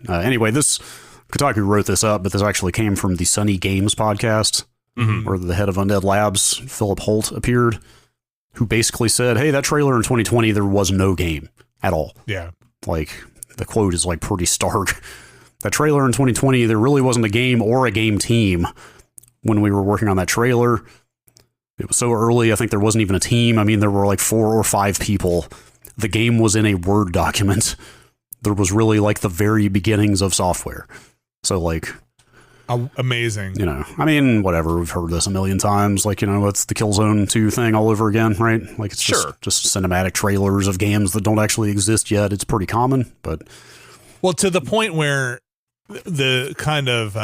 Anyway, this Kotaku wrote this up, but this actually came from the Sunny Games podcast, where the head of Undead Labs, Philip Holt, appeared, who basically said, hey, that trailer in 2020, there was no game at all. Yeah. Like, the quote is like pretty stark. That trailer in 2020, there really wasn't a game or a game team when we were working on that trailer. It was so early, I think there wasn't even a team. I mean, there were like 4 or 5 people. The game was in a Word document. There was really like the very beginnings of software. So like... amazing. You know, I mean, whatever. We've heard this a million times. Like, you know, it's the Killzone 2 thing all over again, right? Like, it's just cinematic trailers of games that don't actually exist yet. It's pretty common, but... Well, to the point where the kind of...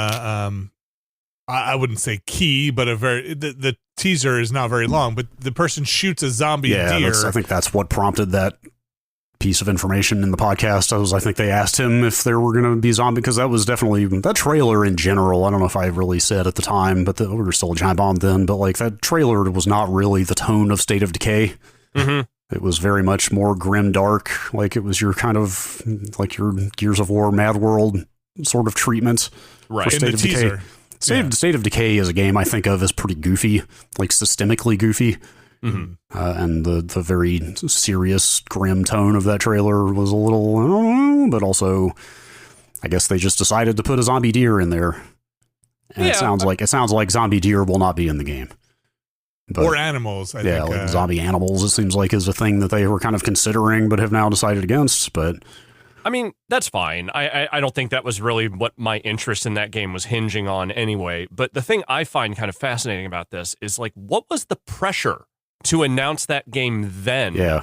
I wouldn't say key, but the teaser is not very long, but the person shoots a zombie deer. I think that's what prompted that piece of information in the podcast. I think they asked him if there were going to be zombie, because that was definitely that trailer in general. I don't know if I really said at the time, but we were still a giant bomb then. But like that trailer was not really the tone of State of Decay. It was very much more grim, dark. Like it was your kind of like your Gears of War, Mad World sort of treatment. Right. In the teaser. State of Decay as a game I think of as pretty goofy, like systemically goofy. And the very serious, grim tone of that trailer was a little, I don't know, but also I guess they just decided to put a zombie deer in there. And it sounds like zombie deer will not be in the game. But, or animals, I think. Like zombie animals, it seems like is a thing that they were kind of considering but have now decided against, but... I mean, that's fine. I don't think that was really what my interest in that game was hinging on anyway. But the thing I find kind of fascinating about this is, like, what was the pressure to announce that game then?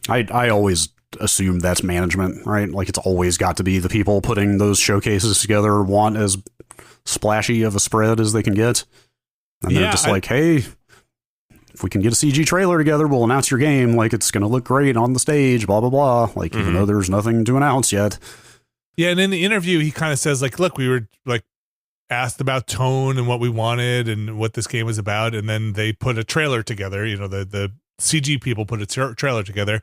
I always assume that's management, right? Like, it's always got to be the people putting those showcases together want as splashy of a spread as they can get. And they're just like, hey... if we can get a CG trailer together, we'll announce your game. Like, it's going to look great on the stage, blah, blah, blah. Like, even though there's nothing to announce yet. Yeah, and in the interview, he kind of says, like, look, we were, like, asked about tone and what we wanted and what this game was about, and then they put a trailer together. You know, the CG people put a trailer together.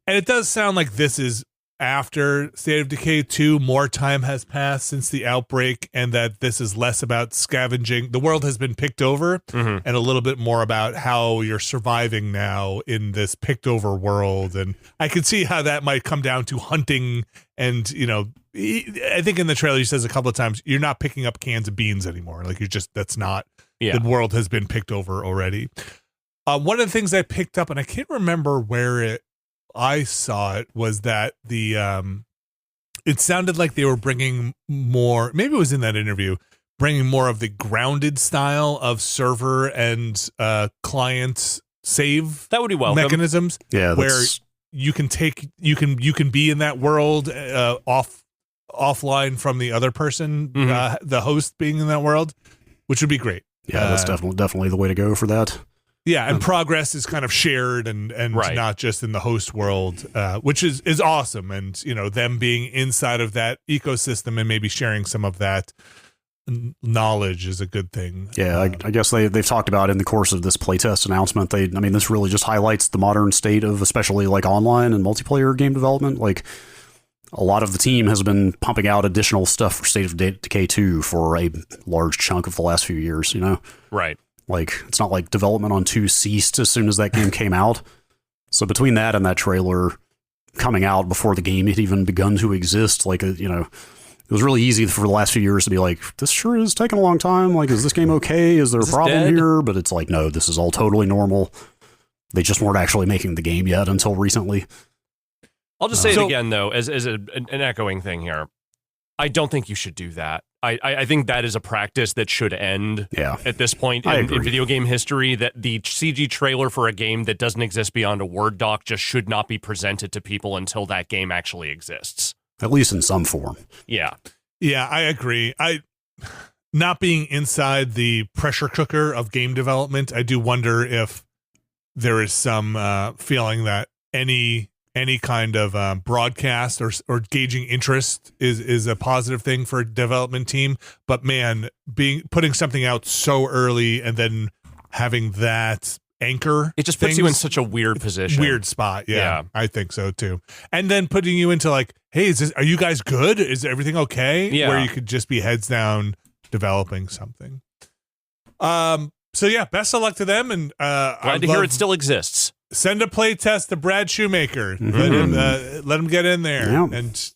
And it does sound like this is after State of Decay 2, more time has passed since the outbreak, and that this is less about scavenging. The world has been picked over, and a little bit more about how you're surviving now in this picked over world. And I could see how that might come down to hunting. And, you know, I think in the trailer he says a couple of times, you're not picking up cans of beans anymore. Like, that's not, the world has been picked over already. One of the things I picked up, and I can't remember where I saw it, was that it sounded like they were bringing more, maybe it was in that interview, bringing more of the grounded style of server and client save that would be welcome mechanisms. Yeah, where you can be in that world offline from the other person, the host being in that world, which would be great. Yeah, that's definitely the way to go for that. Yeah, and progress is kind of shared and not just in the host world, which is awesome. And, you know, them being inside of that ecosystem and maybe sharing some of that knowledge is a good thing. Yeah, I guess they've talked about in the course of this playtest announcement, this really just highlights the modern state of especially like online and multiplayer game development. Like, a lot of the team has been pumping out additional stuff for State of Decay 2 for a large chunk of the last few years, you know? Right. Like, it's not like development on 2 ceased as soon as that game came out. So between that and that trailer coming out before the game had even begun to exist, like, you know, it was really easy for the last few years to be like, this sure is taking a long time. Like, is this game okay? Is there a problem here? But it's like, no, this is all totally normal. They just weren't actually making the game yet until recently. I'll just say it again, though, as an echoing thing here. I don't think you should do that. I think that is a practice that should end at this point in video game history, that the CG trailer for a game that doesn't exist beyond a Word doc just should not be presented to people until that game actually exists. At least in some form. Yeah. Yeah, I agree. not being inside the pressure cooker of game development, I do wonder if there is some feeling that any kind of broadcast or gauging interest is a positive thing for a development team. But man, putting something out so early and then having that anchor, it just puts you in such a weird position, weird spot. Yeah, I think so too. And then putting you into like, hey, are you guys good? Is everything okay? Yeah. Where you could just be heads down developing something. So yeah, best of luck to them, and glad to hear it still exists. Send a play test to Brad Shoemaker. Let him get in there. Yeah. And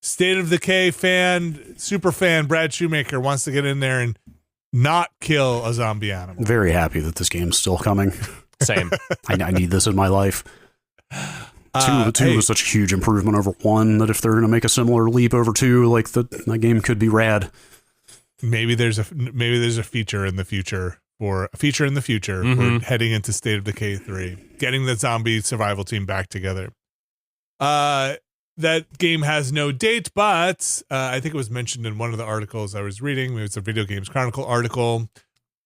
State of Decay fan, super fan Brad Shoemaker wants to get in there and not kill a zombie animal. Very happy that this game's still coming. Same. I need this in my life. Two was such a huge improvement over 1 that if they're going to make a similar leap over 2, like that game could be rad. Maybe there's a feature in the future. We're heading into State of Decay 3, getting the zombie survival team back together. That game has no date, but I think it was mentioned in one of the articles I was reading. It was a Video Games Chronicle article.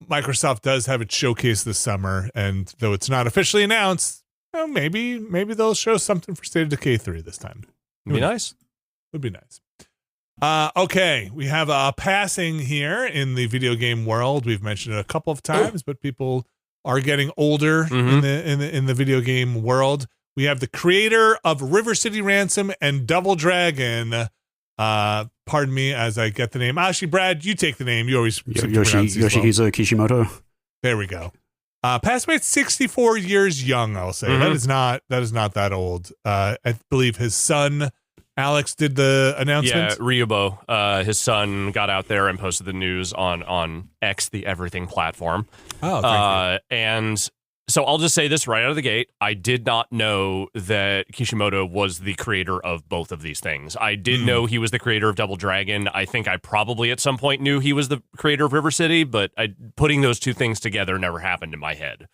Microsoft does have its showcase this summer, and though it's not officially announced, maybe they'll show something for State of Decay 3 this time. Would be nice. Would be nice. Okay, we have a passing here in the video game world. We've mentioned it a couple of times, but people are getting older in the video game world. We have the creator of River City Ransom and Double Dragon. Pardon me as I get the name. Actually, Brad, you take the name. You always Yoshihisa Kishimoto. There we go. Passed away at 64 years young. I'll say that is not that old. I believe his son Alex did the announcement. Yeah, Ryubo, his son, got out there and posted the news on X, the everything platform. Oh, thank you. And so I'll just say this right out of the gate. I did not know that Kishimoto was the creator of both of these things. I did know he was the creator of Double Dragon. I think I probably at some point knew he was the creator of River City, but putting those two things together never happened in my head.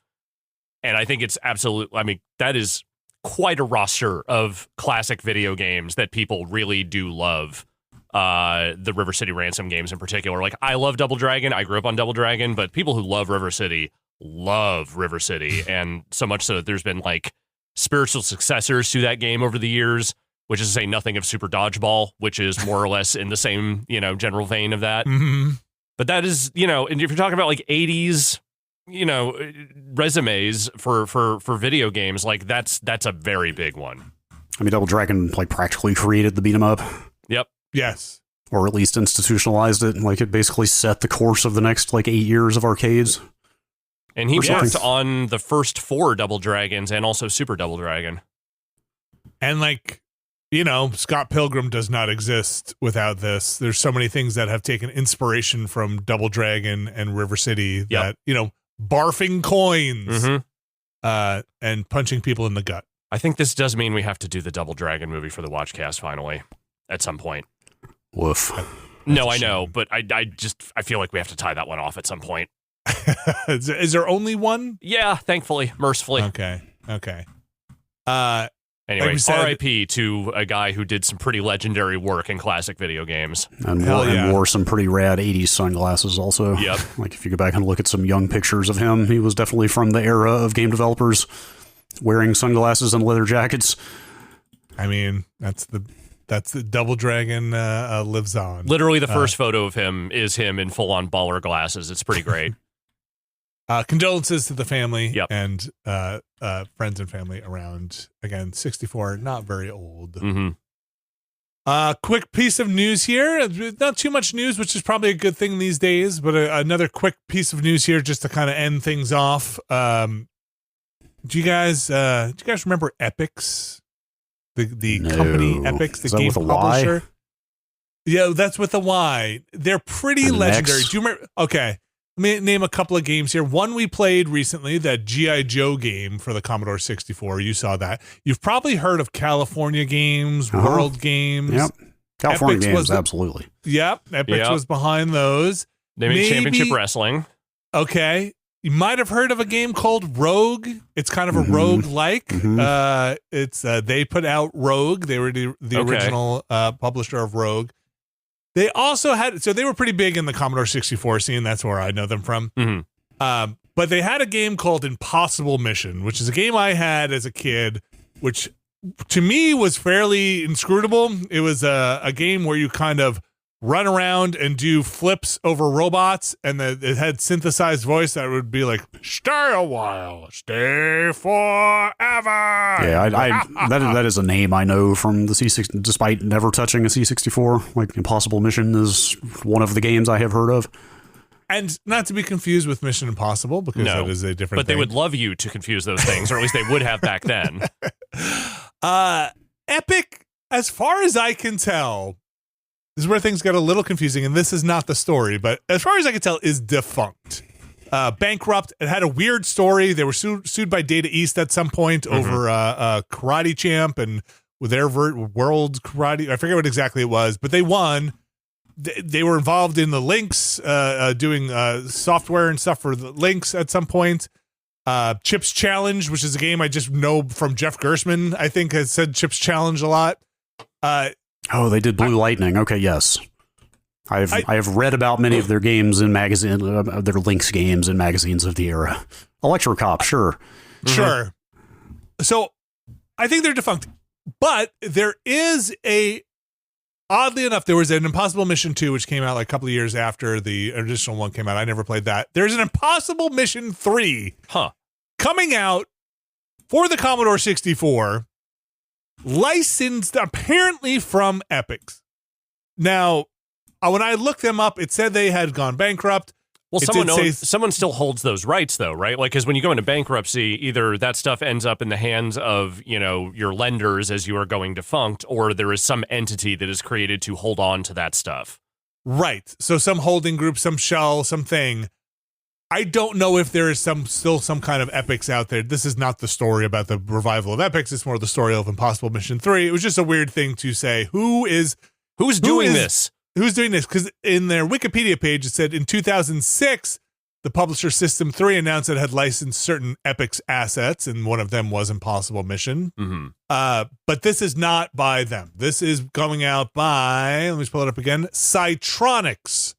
And I think it's that is quite a roster of classic video games that people really do love. The River City Ransom games in particular. Like, I love Double Dragon. I grew up on Double Dragon, but people who love River City love River City, and so much so that there's been like spiritual successors to that game over the years, which is to say nothing of Super Dodgeball, which is more or less in the same, general vein of that. But that is, and if you're talking about like 80s, resumes for video games, like that's a very big one. I mean, Double Dragon like practically created the beat 'em up. Yep. Yes. Or at least institutionalized it. Like, it basically set the course of the next like 8 years of arcades. And he worked on the first 4 Double Dragons and also Super Double Dragon. And like, Scott Pilgrim does not exist without this. There's so many things that have taken inspiration from Double Dragon and River City that, barfing coins and punching people in the gut. I think this does mean we have to do the Double Dragon movie for the Watchcast finally at some point. Woof. No, I know, but I feel like we have to tie that one off at some point. Is there only one? Yeah, thankfully, mercifully. Okay. Anyway, like R.I.P. to a guy who did some pretty legendary work in classic video games. And wore some pretty rad 80s sunglasses also. Yep. Like, if you go back and look at some young pictures of him, he was definitely from the era of game developers wearing sunglasses and leather jackets. I mean, that's the Double Dragon lives on. Literally, the first photo of him is him in full-on baller glasses. It's pretty great. Condolences to the family and friends and family around. Again, 64, not very old. Quick piece of news here. Not too much news, which is probably a good thing these days, but another quick piece of news here just to kind of end things off. Do you guys remember Epix? The company Epix, the game publisher? Yeah, that's with a Y. They're pretty legendary. Do you remember? Okay. Let me name a couple of games here. One we played recently, that G.I. Joe game for the Commodore 64. You saw that. You've probably heard of California Games, World Games. Yep. California Epix Games, absolutely. Yep. Epix was behind those. They made Championship Wrestling. Okay. You might have heard of a game called Rogue. It's kind of a rogue-like. They put out Rogue. They were the original publisher of Rogue. They also had, so they were pretty big in the Commodore 64 scene. That's where I know them from. Mm-hmm. But they had a game called Impossible Mission, which is a game I had as a kid, which to me was fairly inscrutable. It was a game where you kind of run around and do flips over robots, and it had synthesized voice that would be like, stay a while, stay forever. Yeah, that is a name I know from the C6, despite never touching a C64. Like, Impossible Mission is one of the games I have heard of. And not to be confused with Mission Impossible, because that is a different thing. But they would love you to confuse those things, or at least they would have back then. Epic, as far as I can tell, this is where things got a little confusing, and this is not the story, but as far as I can tell, is defunct. Bankrupt. It had a weird story. They were sued by Data East at some point over Karate Champ and with their World Karate. I forget what exactly it was, but they won. They were involved in the Lynx, doing software and stuff for the Lynx at some point. Chips Challenge, which is a game I just know from Jeff Gersman, I think has said Chips Challenge a lot. Oh, they did Blue Lightning. Okay, yes. I have read about many of their games in their Lynx games in magazines of the era. Electro Cop, sure. Sure. So I think they're defunct. But there is oddly enough, there was an Impossible Mission 2, which came out like a couple of years after the original one came out. I never played that. There's an Impossible Mission 3 coming out for the Commodore 64, licensed apparently from Epics. Now, when I looked them up, it said they had gone bankrupt. Well, someone still holds those rights, though, right? Like, because when you go into bankruptcy, either that stuff ends up in the hands of, your lenders as you are going defunct, or there is some entity that is created to hold on to that stuff. Right. So some holding group, some shell, something. I don't know if there is still some kind of Epics out there. This is not the story about the revival of Epics. It's more the story of Impossible Mission 3. It was just a weird thing to say. Who's doing this? Who's doing this? Because in their Wikipedia page, it said in 2006, the publisher System 3 announced it had licensed certain Epics assets, and one of them was Impossible Mission. Mm-hmm. But this is not by them. This is going out by, let me just pull it up again, Cytronics.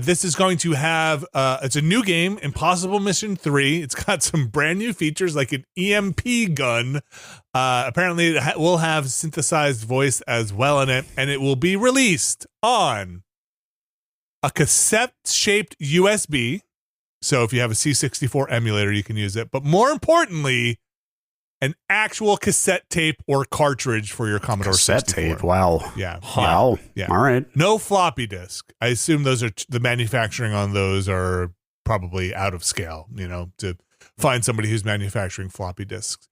This is going to have, it's a new game, Impossible Mission 3. It's got some brand new features like an EMP gun. Apparently, it will have synthesized voice as well in it, and it will be released on a cassette-shaped USB. So if you have a C64 emulator, you can use it. But more importantly, an actual cassette tape or cartridge for your Commodore 64. Cassette tape, wow. Yeah. Wow. Yeah. All right. No floppy disk. I assume those are the manufacturing on those are probably out of scale, to find somebody who's manufacturing floppy disks.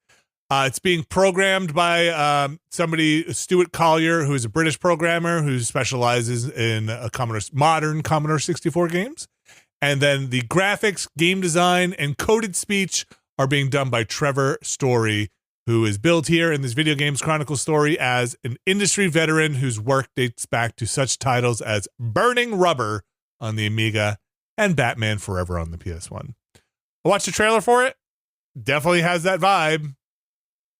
It's being programmed by Stuart Collier, who is a British programmer who specializes in modern Commodore 64 games. And then the graphics, game design, and coded speech are being done by Trevor Story, who is billed here in this Video Games Chronicle story as an industry veteran whose work dates back to such titles as Burning Rubber on the Amiga and Batman Forever on the PS1. I watched the trailer for it. Definitely has that vibe.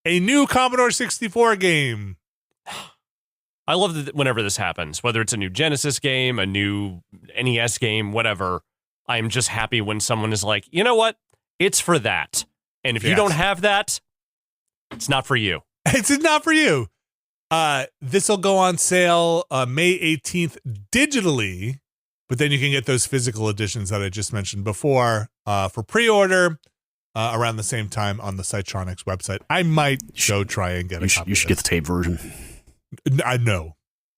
A new Commodore 64 game. I love that whenever this happens, whether it's a new Genesis game, a new NES game, whatever, I'm just happy when someone is like, you know what? It's for that. And if you don't have that, it's not for you. It's not for you. This will go on sale May 18th digitally, but then you can get those physical editions that I just mentioned before for pre-order around the same time on the Cytronics website. I might try and get a copy. You should get the tape version. No,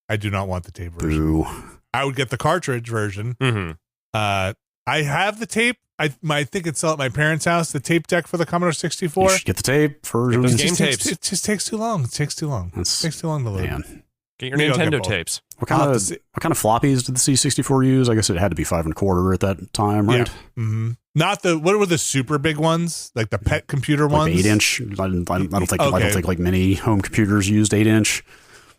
I do not want the tape version. Boo. I would get the cartridge version. Mm-hmm. I have the tape. I think it's still at my parents' house, the tape deck for the Commodore 64. You should get the tape version. It just takes too long. It takes too long to load. Man. Get your Nintendo tapes. What kind of floppies did the C64 use? I guess it had to be 5 1/4 at that time, right? Yeah. Mm-hmm. Not what were the super big ones, like the pet computer ones? 8-inch. I don't think like many home computers used 8-inch.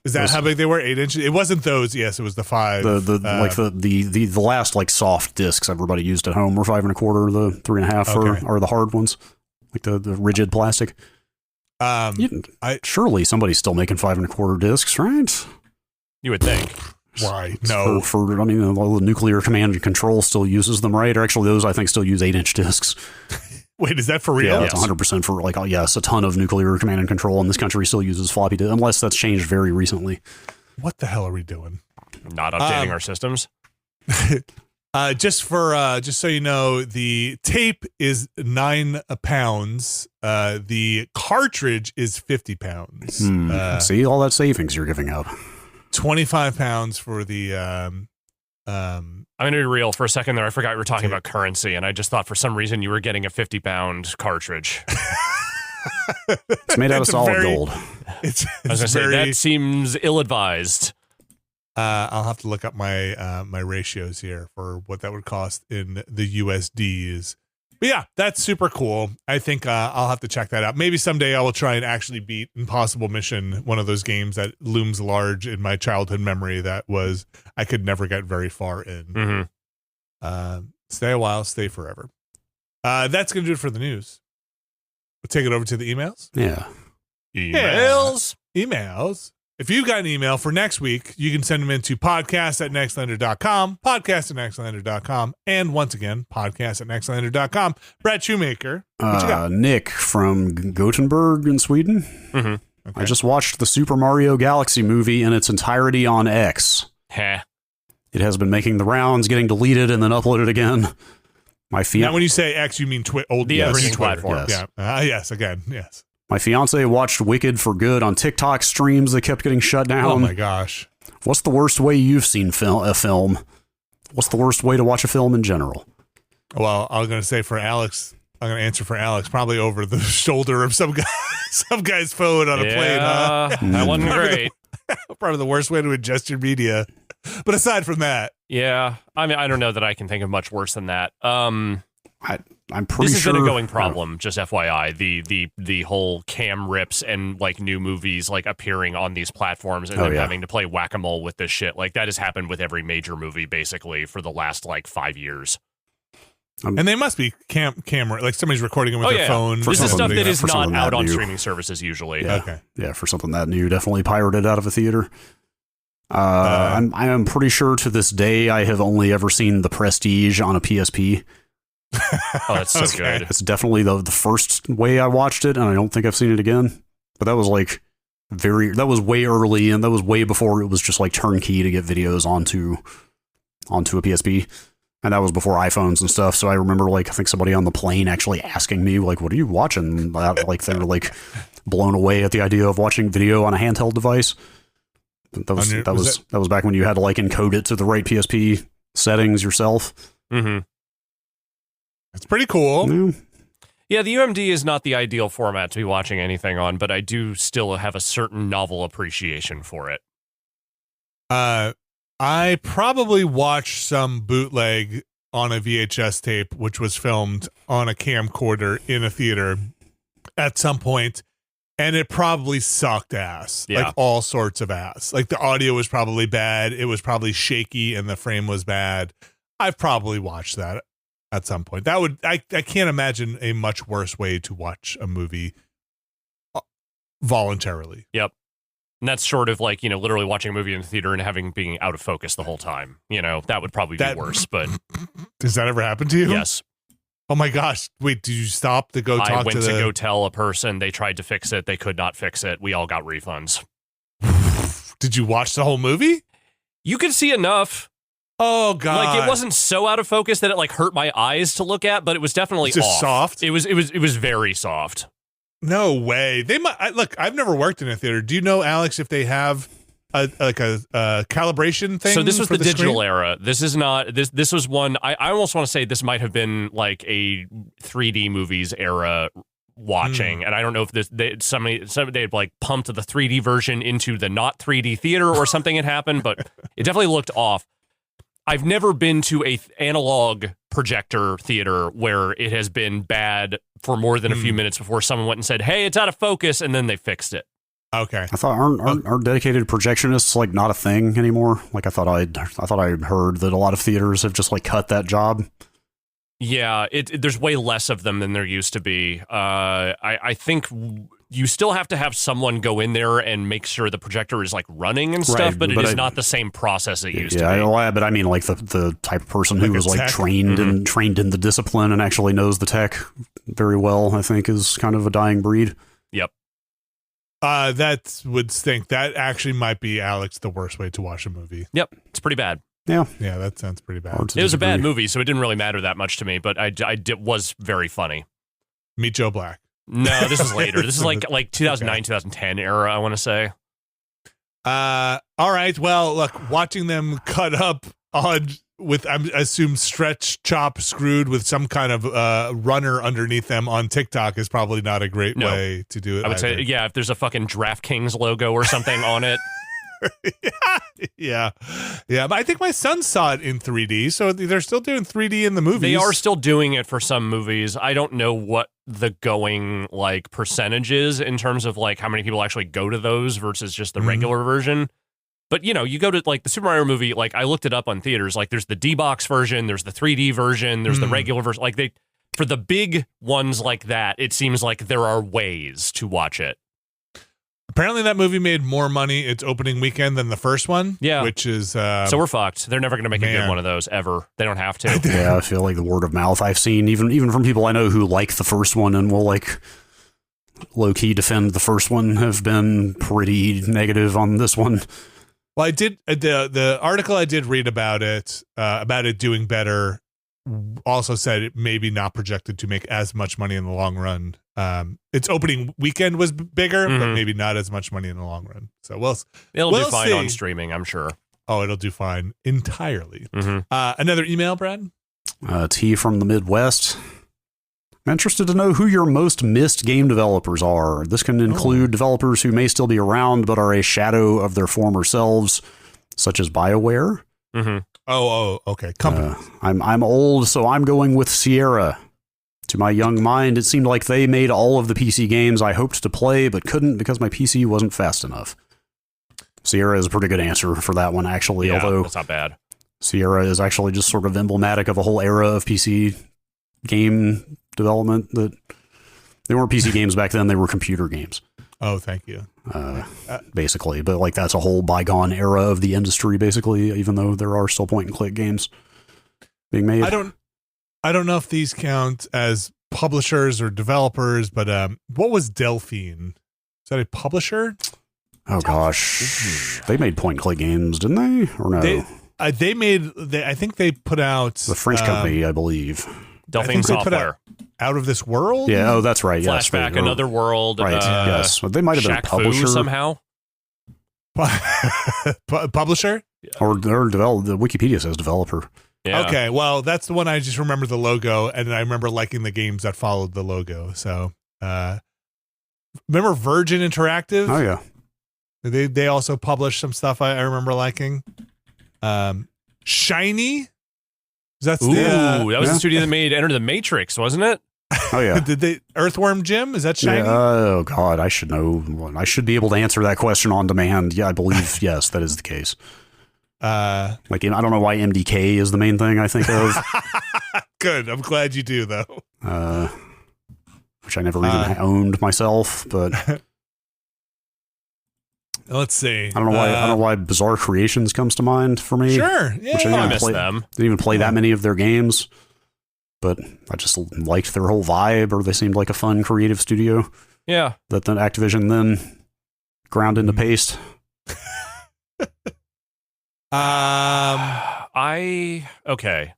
Is that how big they were? 8 inches? It wasn't those. Yes, it was the 5. The last like soft discs everybody used at home were 5 1/4. The 3 1/2 are the hard ones, like the rigid plastic. Surely somebody's still making 5 1/4 discs, right? You would think. Why? No. I mean, all the nuclear command and control still uses them, right? Or actually, those I think still use 8-inch discs. Wait, is that for real? Yeah, that's 100% for like, yes, a ton of nuclear command and control in this country still uses floppy disk, unless that's changed very recently. What the hell are we doing? Not updating our systems. Just so you know, the tape is 9 pounds. The cartridge is 50 pounds. See all that savings you're giving up. 25 pounds for the. I'm going to be real for a second there. I forgot we were talking about currency, and I just thought for some reason you were getting a 50-pound cartridge. It's made out of solid gold. I was going to say, that seems ill-advised. I'll have to look up my my ratios here for what that would cost in the USDs. But yeah, that's super cool. I think I'll have to check that out. Maybe someday I will try and actually beat Impossible Mission, one of those games that looms large in my childhood memory that was I could never get very far in. Stay a while, stay forever. That's going to do it for the news. We'll take it over to the emails. Yeah. Emails. Emails. If you've got an email for next week, you can send them into podcast@nextlander.com, podcast@nextlander.com, and once again, podcast@nextlander.com. Brad Shoemaker, what you got? Nick from Gothenburg in Sweden. Okay. I just watched the Super Mario Galaxy movie in its entirety on X. Heh. It has been making the rounds, getting deleted, and then uploaded again. Now, when you say X, you mean the everything platform. Yes. Yeah. Yes, again, yes. My fiance watched Wicked for good on TikTok streams that kept getting shut down. Oh my gosh. What's the worst way you've seen a film? What's the worst way to watch a film in general? Well, I was going to say for Alex, I'm going to answer for Alex, probably over the shoulder of some guy's phone on a plane. Huh? That wasn't great. Probably the worst way to adjust your media. But aside from that. Yeah. I mean, I don't know that I can think of much worse than that. I'm pretty this has sure been a going problem, just FYI. The whole cam rips and like new movies like appearing on these platforms and then having to play whack-a-mole with this shit. Like that has happened with every major movie basically for the last like 5 years. And they must be camera, like somebody's recording them with their phone. This is stuff that is not out on new. streaming services usually. Yeah. Okay. Yeah, for something that new, definitely pirated out of a theater. I am pretty sure to this day I have only ever seen The Prestige on a PSP. Oh, that's so good. It's definitely the first way I watched it, and I don't think I've seen it again. But that was like that was way early, and that was way before it was just like turnkey to get videos onto a PSP. And that was before iPhones and stuff. So I remember I think somebody on the plane actually asking me, like, what are you watching? Like they were like blown away at the idea of watching video on a handheld device. That was back when you had to like encode it to the right PSP settings yourself. Mm-hmm. It's pretty cool. Yeah, the UMD is not the ideal format to be watching anything on, but I do still have a certain novel appreciation for it. I probably watched some bootleg on a VHS tape, which was filmed on a camcorder in a theater at some point, and it probably sucked ass. Yeah. Like all sorts of ass. Like the audio was probably bad, it was probably shaky, and the frame was bad. I've probably watched that at some point. I can't imagine a much worse way to watch a movie voluntarily. Yep. And that's short of like, literally watching a movie in the theater and being out of focus the whole time. That would probably be worse, but. Does that ever happen to you? Yes. Oh my gosh. Wait, did you stop to go talk to I went to go tell a person. They tried to fix it. They could not fix it. We all got refunds. Did you watch the whole movie? You could see enough. Oh god! Like it wasn't so out of focus that it like hurt my eyes to look at, but it was definitely just off. Soft. It was very soft. No way. They might look. I've never worked in a theater. Do you know, Alex, if they have a calibration thing? So this was for the digital screen? era. This is not. This was one. I almost want to say this might have been like a 3D movies era watching, and I don't know if somebody had like pumped the 3D version into the not 3D theater or something had happened, but it definitely looked off. I've never been to a analog projector theater where it has been bad for more than a few minutes before someone went and said, "Hey, it's out of focus," and then they fixed it. Okay. I thought aren't dedicated projectionists like not a thing anymore? Like I thought I'd heard that a lot of theaters have just like cut that job. Yeah, there's way less of them than there used to be. I think you still have to have someone go in there and make sure the projector is like running and stuff, Right, but it is not the same process it used to be. Yeah, but I mean, like the type of person who was like trained in the discipline and actually knows the tech very well, I think, is kind of a dying breed. Yep. That would stink. That actually might be, Alex, the worst way to watch a movie. Yep, it's pretty bad. Yeah, that sounds pretty bad. It was a bad movie, so it didn't really matter that much to me, but was very funny. Meet Joe Black. No, this is later. This is like 2009, 2010 era, I want to say. All right. Well, look, watching them cut up with, I assume, Stretch, Chop, Screwed with some kind of runner underneath them on TikTok is probably not a great way to do it. I would say, yeah, if there's a fucking DraftKings logo or something on it. yeah. But I think my son saw it in 3D, so they're still doing 3D in the movies. They are still doing it for some movies. I don't know what the going like percentage is in terms of like how many people actually go to those versus just the regular version. But you know, you go to like the Super Mario movie, like I looked it up on theaters, like there's the D-Box version, there's the 3D version, there's the regular version. Like for the big ones like that, it seems like there are ways to watch it. Apparently that movie made more money its opening weekend than the first one. Yeah. Which is... so we're fucked. They're never going to make a good one of those, ever. They don't have to. Yeah, I feel like the word of mouth I've seen, even from people I know who like the first one and will like low-key defend the first one, have been pretty negative on this one. Well, I did... The article I did read about it doing better, also said it maybe not projected to make as much money in the long run. Its opening weekend was bigger, but maybe not as much money in the long run. So it'll do fine see. on streaming, I'm sure. Oh, it'll do fine entirely. Another email, Brad? T from the Midwest. I'm interested to know who your most missed game developers are. This can include developers who may still be around but are a shadow of their former selves, such as BioWare. Oh, okay. Company. I'm old, so I'm going with Sierra. To my young mind, it seemed like they made all of the PC games I hoped to play, but couldn't because my PC wasn't fast enough. Sierra is a pretty good answer for that one, actually, although that's not bad. Sierra is actually just sort of emblematic of a whole era of PC game development. That they weren't PC games back then, they were computer games. Oh, thank you. Basically, but like that's a whole bygone era of the industry, basically, even though there are still point-and-click games being made. I don't know if these count as publishers or developers, but what was Delphine? Is that a publisher? Oh gosh, they made point-and-click games, didn't they? Or no? I think they put out the French company, I believe. Delphine Software. Out of This World? Yeah, oh, that's right. Yes, Flashback, Another World. Right, yes. Well, they might have been a publisher. Somehow. Publisher? Or the Wikipedia says developer. Yeah. Okay, well, that's the one I just remember the logo, and I remember liking the games that followed the logo. So, remember Virgin Interactive? Oh, yeah. They also published some stuff I remember liking. Shiny? That was the studio that made Enter the Matrix, wasn't it? Oh, yeah. Did they Earthworm Jim? Is that Shiny? Yeah, oh, God, I should know. I should be able to answer that question on demand. Yeah, I believe, yes, that is the case. I don't know why MDK is the main thing I think of. Good. I'm glad you do, though. Which I never even owned myself, but let's see. I don't know why Bizarre Creations comes to mind for me. Sure. Yeah. Which I miss them. Didn't even play that many of their games, but I just liked their whole vibe, or they seemed like a fun creative studio. Yeah. That then Activision then ground into paste. Okay.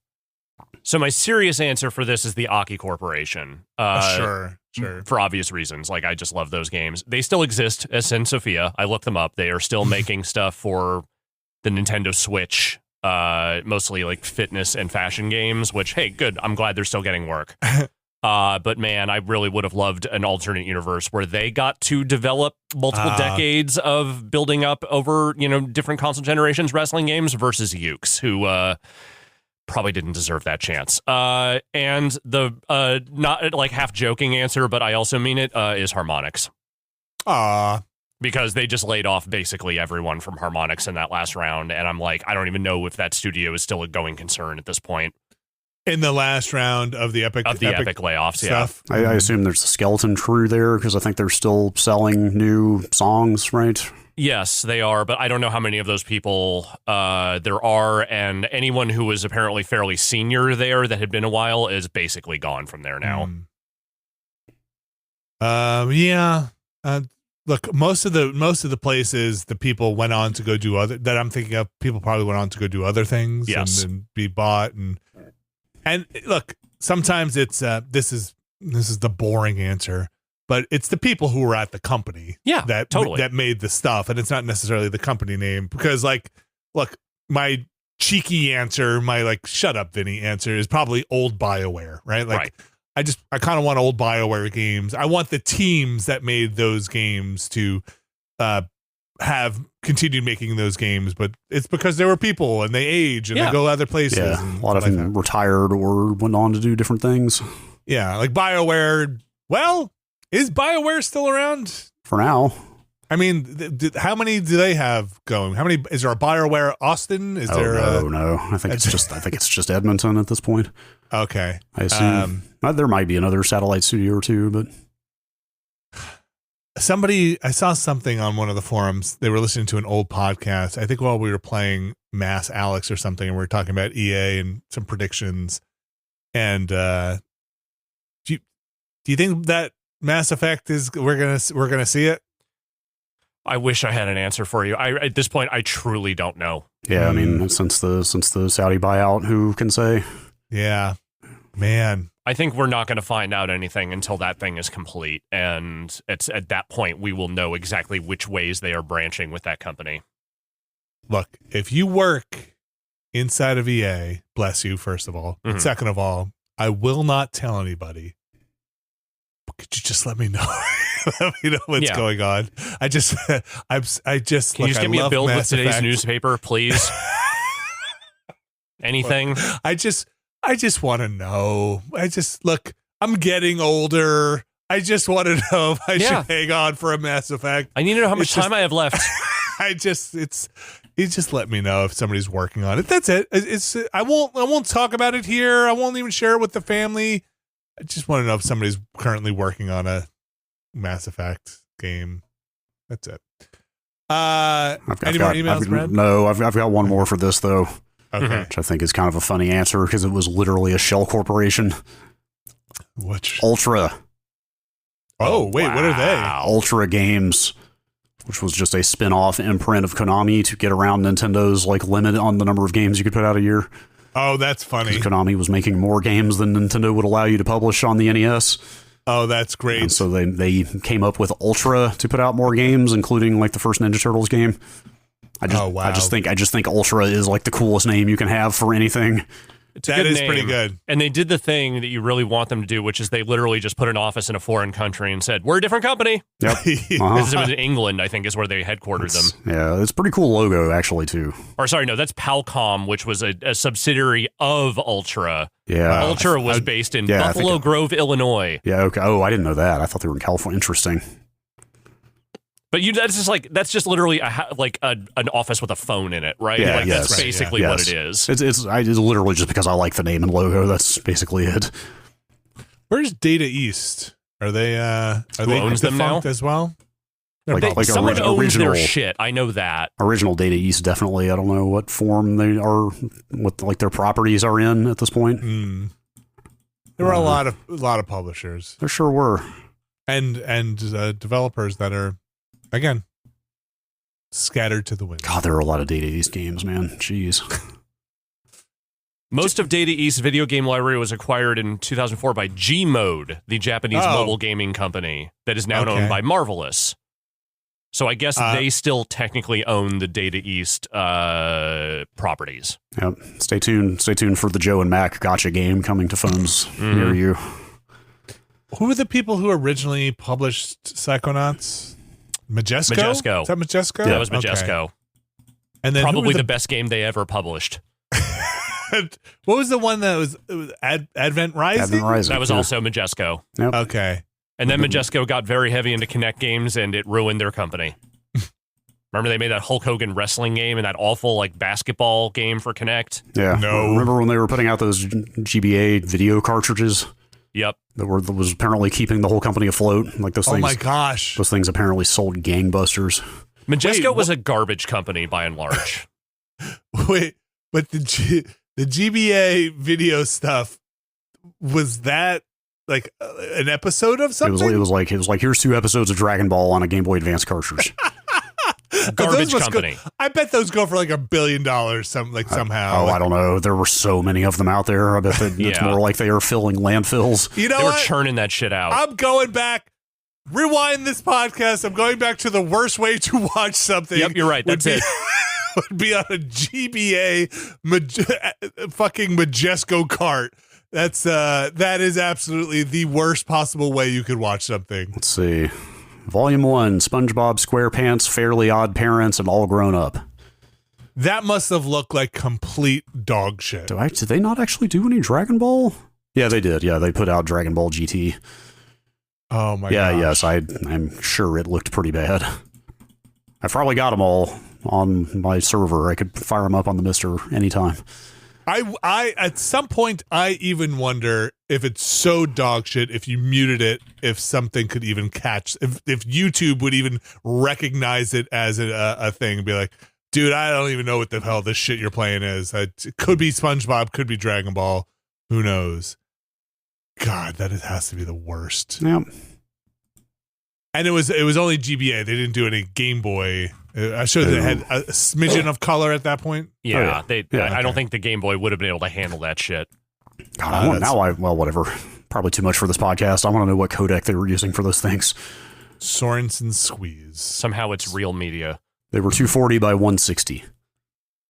So my serious answer for this is the Aki Corporation. Sure. For obvious reasons. Like, I just love those games. They still exist as Sin Sophia. I looked them up. They are still making stuff for the Nintendo Switch, mostly like fitness and fashion games, which, hey, good. I'm glad they're still getting work. But man, I really would have loved an alternate universe where they got to develop multiple decades of building up over, different console generations wrestling games versus Ukes, who probably didn't deserve that chance. And the not like half joking answer, but I also mean it, is Harmonix. Because they just laid off basically everyone from Harmonix in that last round, and I'm like, I don't even know if that studio is still a going concern at this point. in the last round of the Epic layoffs stuff. I assume there's a skeleton crew there because I think they're still selling new songs, right? Yes, they are, but I don't know how many of those people there are, and anyone who was apparently fairly senior there that had been a while is basically gone from there now. Look, most of the places the people went on to go do other that I'm thinking of. People probably went on to go do other things, yes, and be bought and look. Sometimes it's this is the boring answer, but it's the people who were at the company, that made the stuff, and it's not necessarily the company name because, like, look, my cheeky answer, my like shut up Vinny answer is probably old BioWare, right? Like. Right. I kind of want old BioWare games. I want the teams that made those games to have continued making those games, but it's because there were people and they age and they go other places. Yeah, a lot of them retired or went on to do different things. Yeah, like BioWare. Well, is BioWare still around? For now. I mean, how many do they have going? How many is there? A BioWare Austin? Is there? No. I think it's just Edmonton at this point. Okay, I assume there might be another satellite studio or two, but I saw something on one of the forums. They were listening to an old podcast. I think while we were playing Mass Alex or something, and we were talking about EA and some predictions. And do you think that Mass Effect we're gonna see it? I wish I had an answer for you. At this point, I truly don't know. Yeah, I mean, since the Saudi buyout, who can say? Yeah, man. I think we're not going to find out anything until that thing is complete, and it's at that point we will know exactly which ways they are branching with that company. Look, if you work inside of EA, bless you, first of all. Mm-hmm. Second of all, I will not tell anybody. But could you just let me know? Let me know what's going on. Can you just give me a bill with today's newspaper, please? Anything? I just want to know. Look, I'm getting older. I just want to know if I should hang on for a Mass Effect. I need to know how much time I have left. You just let me know if somebody's working on it. That's it. I won't talk about it here. I won't even share it with the family. I just want to know if somebody's currently working on a Mass Effect game. That's it. Any more emails, Brad? No, I've got one more for this though. Okay. Which I think is kind of a funny answer because it was literally a shell corporation. Which? Ultra. Oh, wait, what are they? Ultra Games, which was just a spin-off imprint of Konami to get around Nintendo's like limit on the number of games you could put out a year. Oh, that's funny. Konami was making more games than Nintendo would allow you to publish on the NES. Oh, that's great. And so they came up with Ultra to put out more games, including like the first Ninja Turtles game. I just think Ultra is like the coolest name you can have for anything. That is pretty good. And they did the thing that you really want them to do, which is they literally just put an office in a foreign country and said, we're a different company. Yep. Because it was in England, I think, is where they headquartered them. Yeah, it's a pretty cool logo, actually, too. Or sorry, no, that's Palcom, which was a subsidiary of Ultra. Yeah. Ultra was based in Buffalo Grove, Illinois. Yeah, okay. Oh, I didn't know that. I thought they were in California. Interesting. But that's just literally an office with a phone in it, right? Yeah, that's basically what it is. It's literally just because I like the name and logo. That's basically it. Where's Data East? Are they owns them now as well? Someone owns their shit. I know that. Original Data East, definitely. I don't know what form they are, what like their properties are in at this point. There were a lot of publishers. There sure were, and developers that are. Again, scattered to the wind. God, there are a lot of Data East games, man. Jeez. Most of Data East's video game library was acquired in 2004 by Gmode, the Japanese mobile gaming company that is now owned by Marvelous. So I guess they still technically own the Data East properties. Yep. Stay tuned for the Joe and Mac gotcha game coming to phones near you. Who were the people who originally published Psychonauts? Majesco? Is that Majesco? Yeah, that was Majesco. Okay. And then probably the best game they ever published. What was the one that was Advent Rising? Advent Rising. That was also Majesco. Yep. Okay. And then Majesco got very heavy into Kinect games, and it ruined their company. Remember they made that Hulk Hogan wrestling game and that awful like basketball game for Kinect? Yeah. No. Remember when they were putting out those GBA video cartridges? Yep. That was apparently keeping the whole company afloat. Like those things. Oh my gosh. Those things apparently sold gangbusters. Majesco was a garbage company by and large. Wait, but the GBA video stuff, was that like an episode of something? It was like here's 2 episodes of Dragon Ball on a Game Boy Advance cartridge. Garbage company. I bet those go for like $1 billion somehow. I don't know. There were so many of them out there. I bet that it's more like they are filling landfills. You know they what? were churning that shit out. I'm going back. Rewind this podcast. I'm going back to the worst way to watch something. Yep, you're right. That's it. Would be on a GBA fucking Majesco cart. That is absolutely the worst possible way you could watch something. Let's see. Volume 1, SpongeBob SquarePants, Fairly Odd Parents, and All Grown Up. That must have looked like complete dog shit. Did they not actually do any Dragon Ball? Yeah, they did. Yeah, they put out Dragon Ball GT. Oh my god. Yeah, yes, I'm sure it looked pretty bad. I probably got them all on my server. I could fire them up on the Mister anytime. I at some point I even wonder if it's so dog shit, if you muted it, if something could even catch, if YouTube would even recognize it as a thing and be like, dude, I don't even know what the hell this shit you're playing is. It could be SpongeBob, could be Dragon Ball, who knows? God, that has to be the worst. Yeah. And it was only GBA. They didn't do any Game Boy. I showed that it had a smidgen of color at that point. Yeah, okay. I don't think the Game Boy would have been able to handle that shit. God, well, whatever. Probably too much for this podcast. I want to know what codec they were using for those things. Sorensen Squeeze. Somehow it's real media. They were 240 by 160.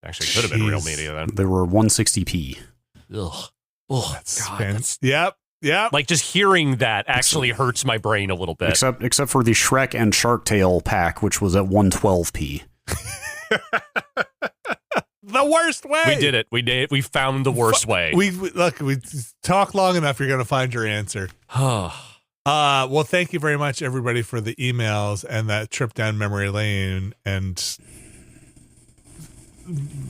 Actually, it could have been real media then. They were 160p. Ugh. Oh, God. Yep. Like just hearing that actually hurts my brain a little bit. Except for the Shrek and Shark Tale pack, which was at 112p. The worst way. We did it. We did it. We found the worst way. We talk long enough, you're going to find your answer. Well, thank you very much, everybody, for the emails and that trip down memory lane and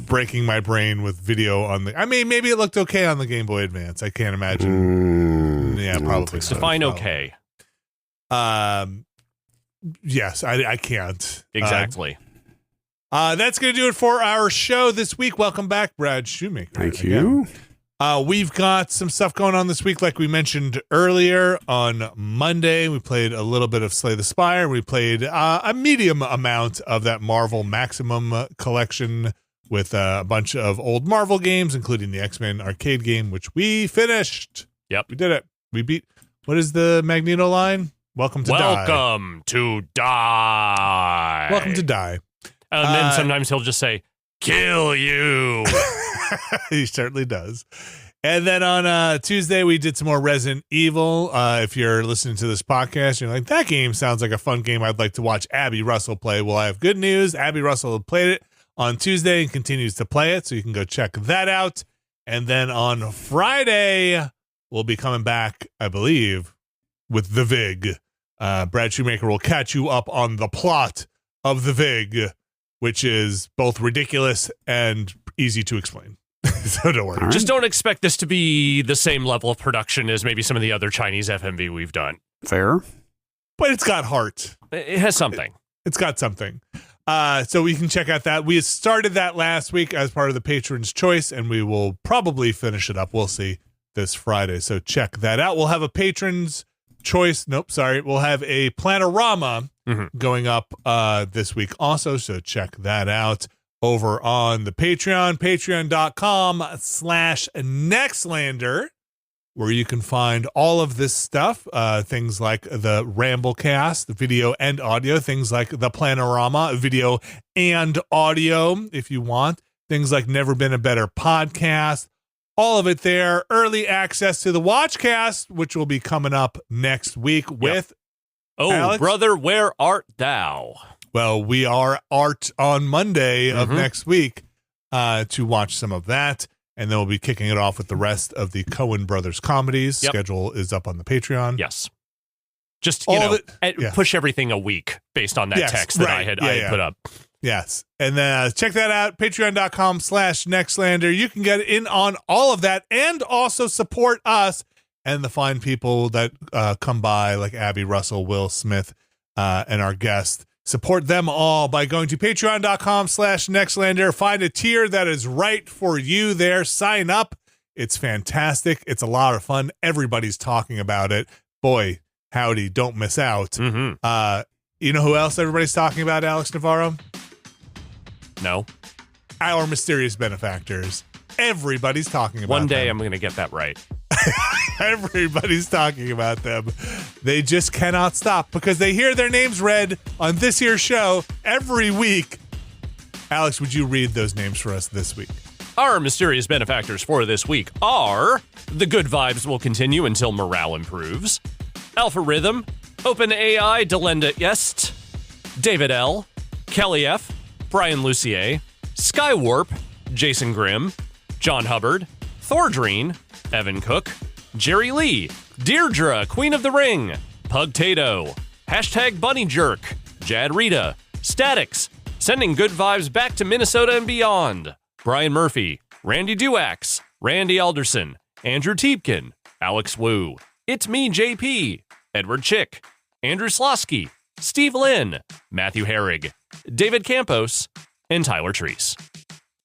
breaking my brain with video on the. I mean, maybe it looked okay on the Game Boy Advance. I can't imagine. Yeah, probably. Define okay. Yes, I can't. Exactly. That's going to do it for our show this week. Welcome back, Brad Shoemaker. Thank you. We've got some stuff going on this week, like we mentioned earlier. On Monday, we played a little bit of Slay the Spire. We played a medium amount of that Marvel Maximum collection with a bunch of old Marvel games, including the X-Men arcade game, which we finished. Yep. We did it. We beat, what is the Magneto line? Welcome to die. Welcome to die. Welcome to die. And then sometimes he'll just say, kill you. He certainly does. And then on Tuesday, we did some more Resident Evil. If you're listening to this podcast, you're like, that game sounds like a fun game I'd like to watch Abby Russell play. Well, I have good news. Abby Russell played it on Tuesday and continues to play it, so you can go check that out. And then on Friday, we'll be coming back, I believe, with The Vig. Brad Shoemaker will catch you up on the plot of The Vig, which is both ridiculous and easy to explain. So don't worry. Right. Just don't expect this to be the same level of production as maybe some of the other Chinese FMV we've done. Fair. But it's got heart. It has something. It's got something. So we can check out that. We started that last week as part of the Patron's Choice, and we will probably finish it up. We'll see this Friday. So check that out. We'll have a Patron's Choice. We'll have a Planorama going up this week also. So check that out over on the Patreon, patreon.com/Nextlander, where you can find all of this stuff, things like the Ramblecast, the video and audio, things like the Planorama, video and audio, if you want, things like Never Been a Better Podcast, all of it there. Early access to the Watchcast, which will be coming up next week with Alex. Brother, where art thou? Well, we are art on Monday of next week to watch some of that. And then we'll be kicking it off with the rest of the Coen Brothers comedies. Yep. Schedule is up on the Patreon. Yes. Just, All of it, push everything a week based on that text that I had put up. Yes. And then check that out, patreon.com/Nextlander. You can get in on all of that and also support us and the fine people that come by, like Abby Russell, Will Smith, and our guest. Support them all by going to patreon.com/Nextlander. Find a tier that is right for you there. Sign up. It's fantastic. It's a lot of fun. Everybody's talking about it. Boy, howdy, don't miss out. Mm-hmm. You know who else everybody's talking about, Alex Navarro? No. Our mysterious benefactors. Everybody's talking about One day them. I'm going to get that right. Everybody's talking about them. They just cannot stop because they hear their names read on this here show every week. Alex, would you read those names for us this week? Our mysterious benefactors for this week are The Good Vibes Will Continue Until Morale Improves, Alpha Rhythm, OpenAI Delenda Est, David L., Kelly F., Brian Lucier, Skywarp, Jason Grimm, John Hubbard, Thordreen, Evan Cook, Jerry Lee, Deirdre, Queen of the Ring, Pugtato, Bunny Jerk, Jad Rita, Statics, Sending Good Vibes Back to Minnesota and Beyond, Brian Murphy, Randy Duax, Randy Alderson, Andrew Tiepkin, Alex Wu, It's Me JP, Edward Chick, Andrew Slosky, Steve Lynn, Matthew Herrig, David Campos, and Tyler Treese.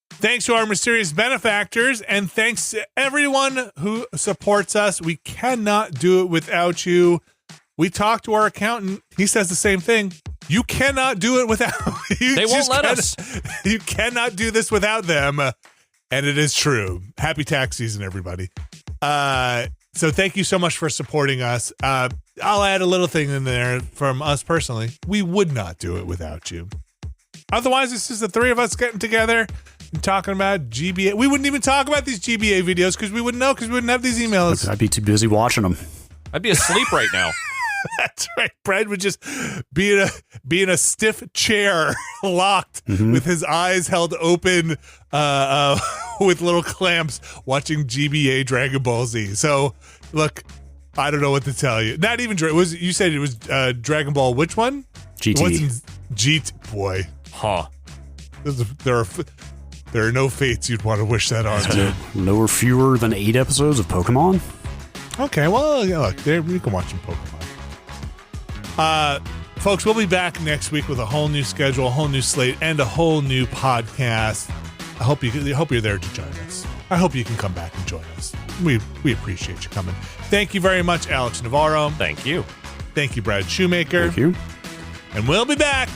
Thanks to our mysterious benefactors, and thanks to everyone who supports us. We cannot do it without you. We talked to our accountant. He says the same thing. You cannot do it without you. They won't let us. You cannot do this without them. And it is true. Happy tax season, everybody. So thank you so much for supporting us. I'll add a little thing in there from us personally. We would not do it without you. Otherwise, it's just the three of us getting together and talking about GBA. We wouldn't even talk about these GBA videos because we wouldn't know because we wouldn't have these emails. I'd be too busy watching them. I'd be asleep right now. That's right. Brad would just be in a stiff chair, locked, with his eyes held open, with little clamps, watching GBA Dragon Ball Z. So, look, I don't know what to tell you. Not even you said it was Dragon Ball. Which one? GT. GT. Boy, Huh. there are no fates you'd want to wish that on to. No or fewer than 8 episodes of Pokemon. Okay, well, yeah, look, there you can watch some Pokemon. Folks, we'll be back next week with a whole new schedule, a whole new slate, and a whole new podcast. I hope you're there to join us. I hope you can come back and join us. We appreciate you coming. Thank you very much, Alex Navarro. Thank you. Thank you, Brad Shoemaker. Thank you. And we'll be back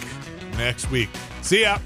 next week. See ya.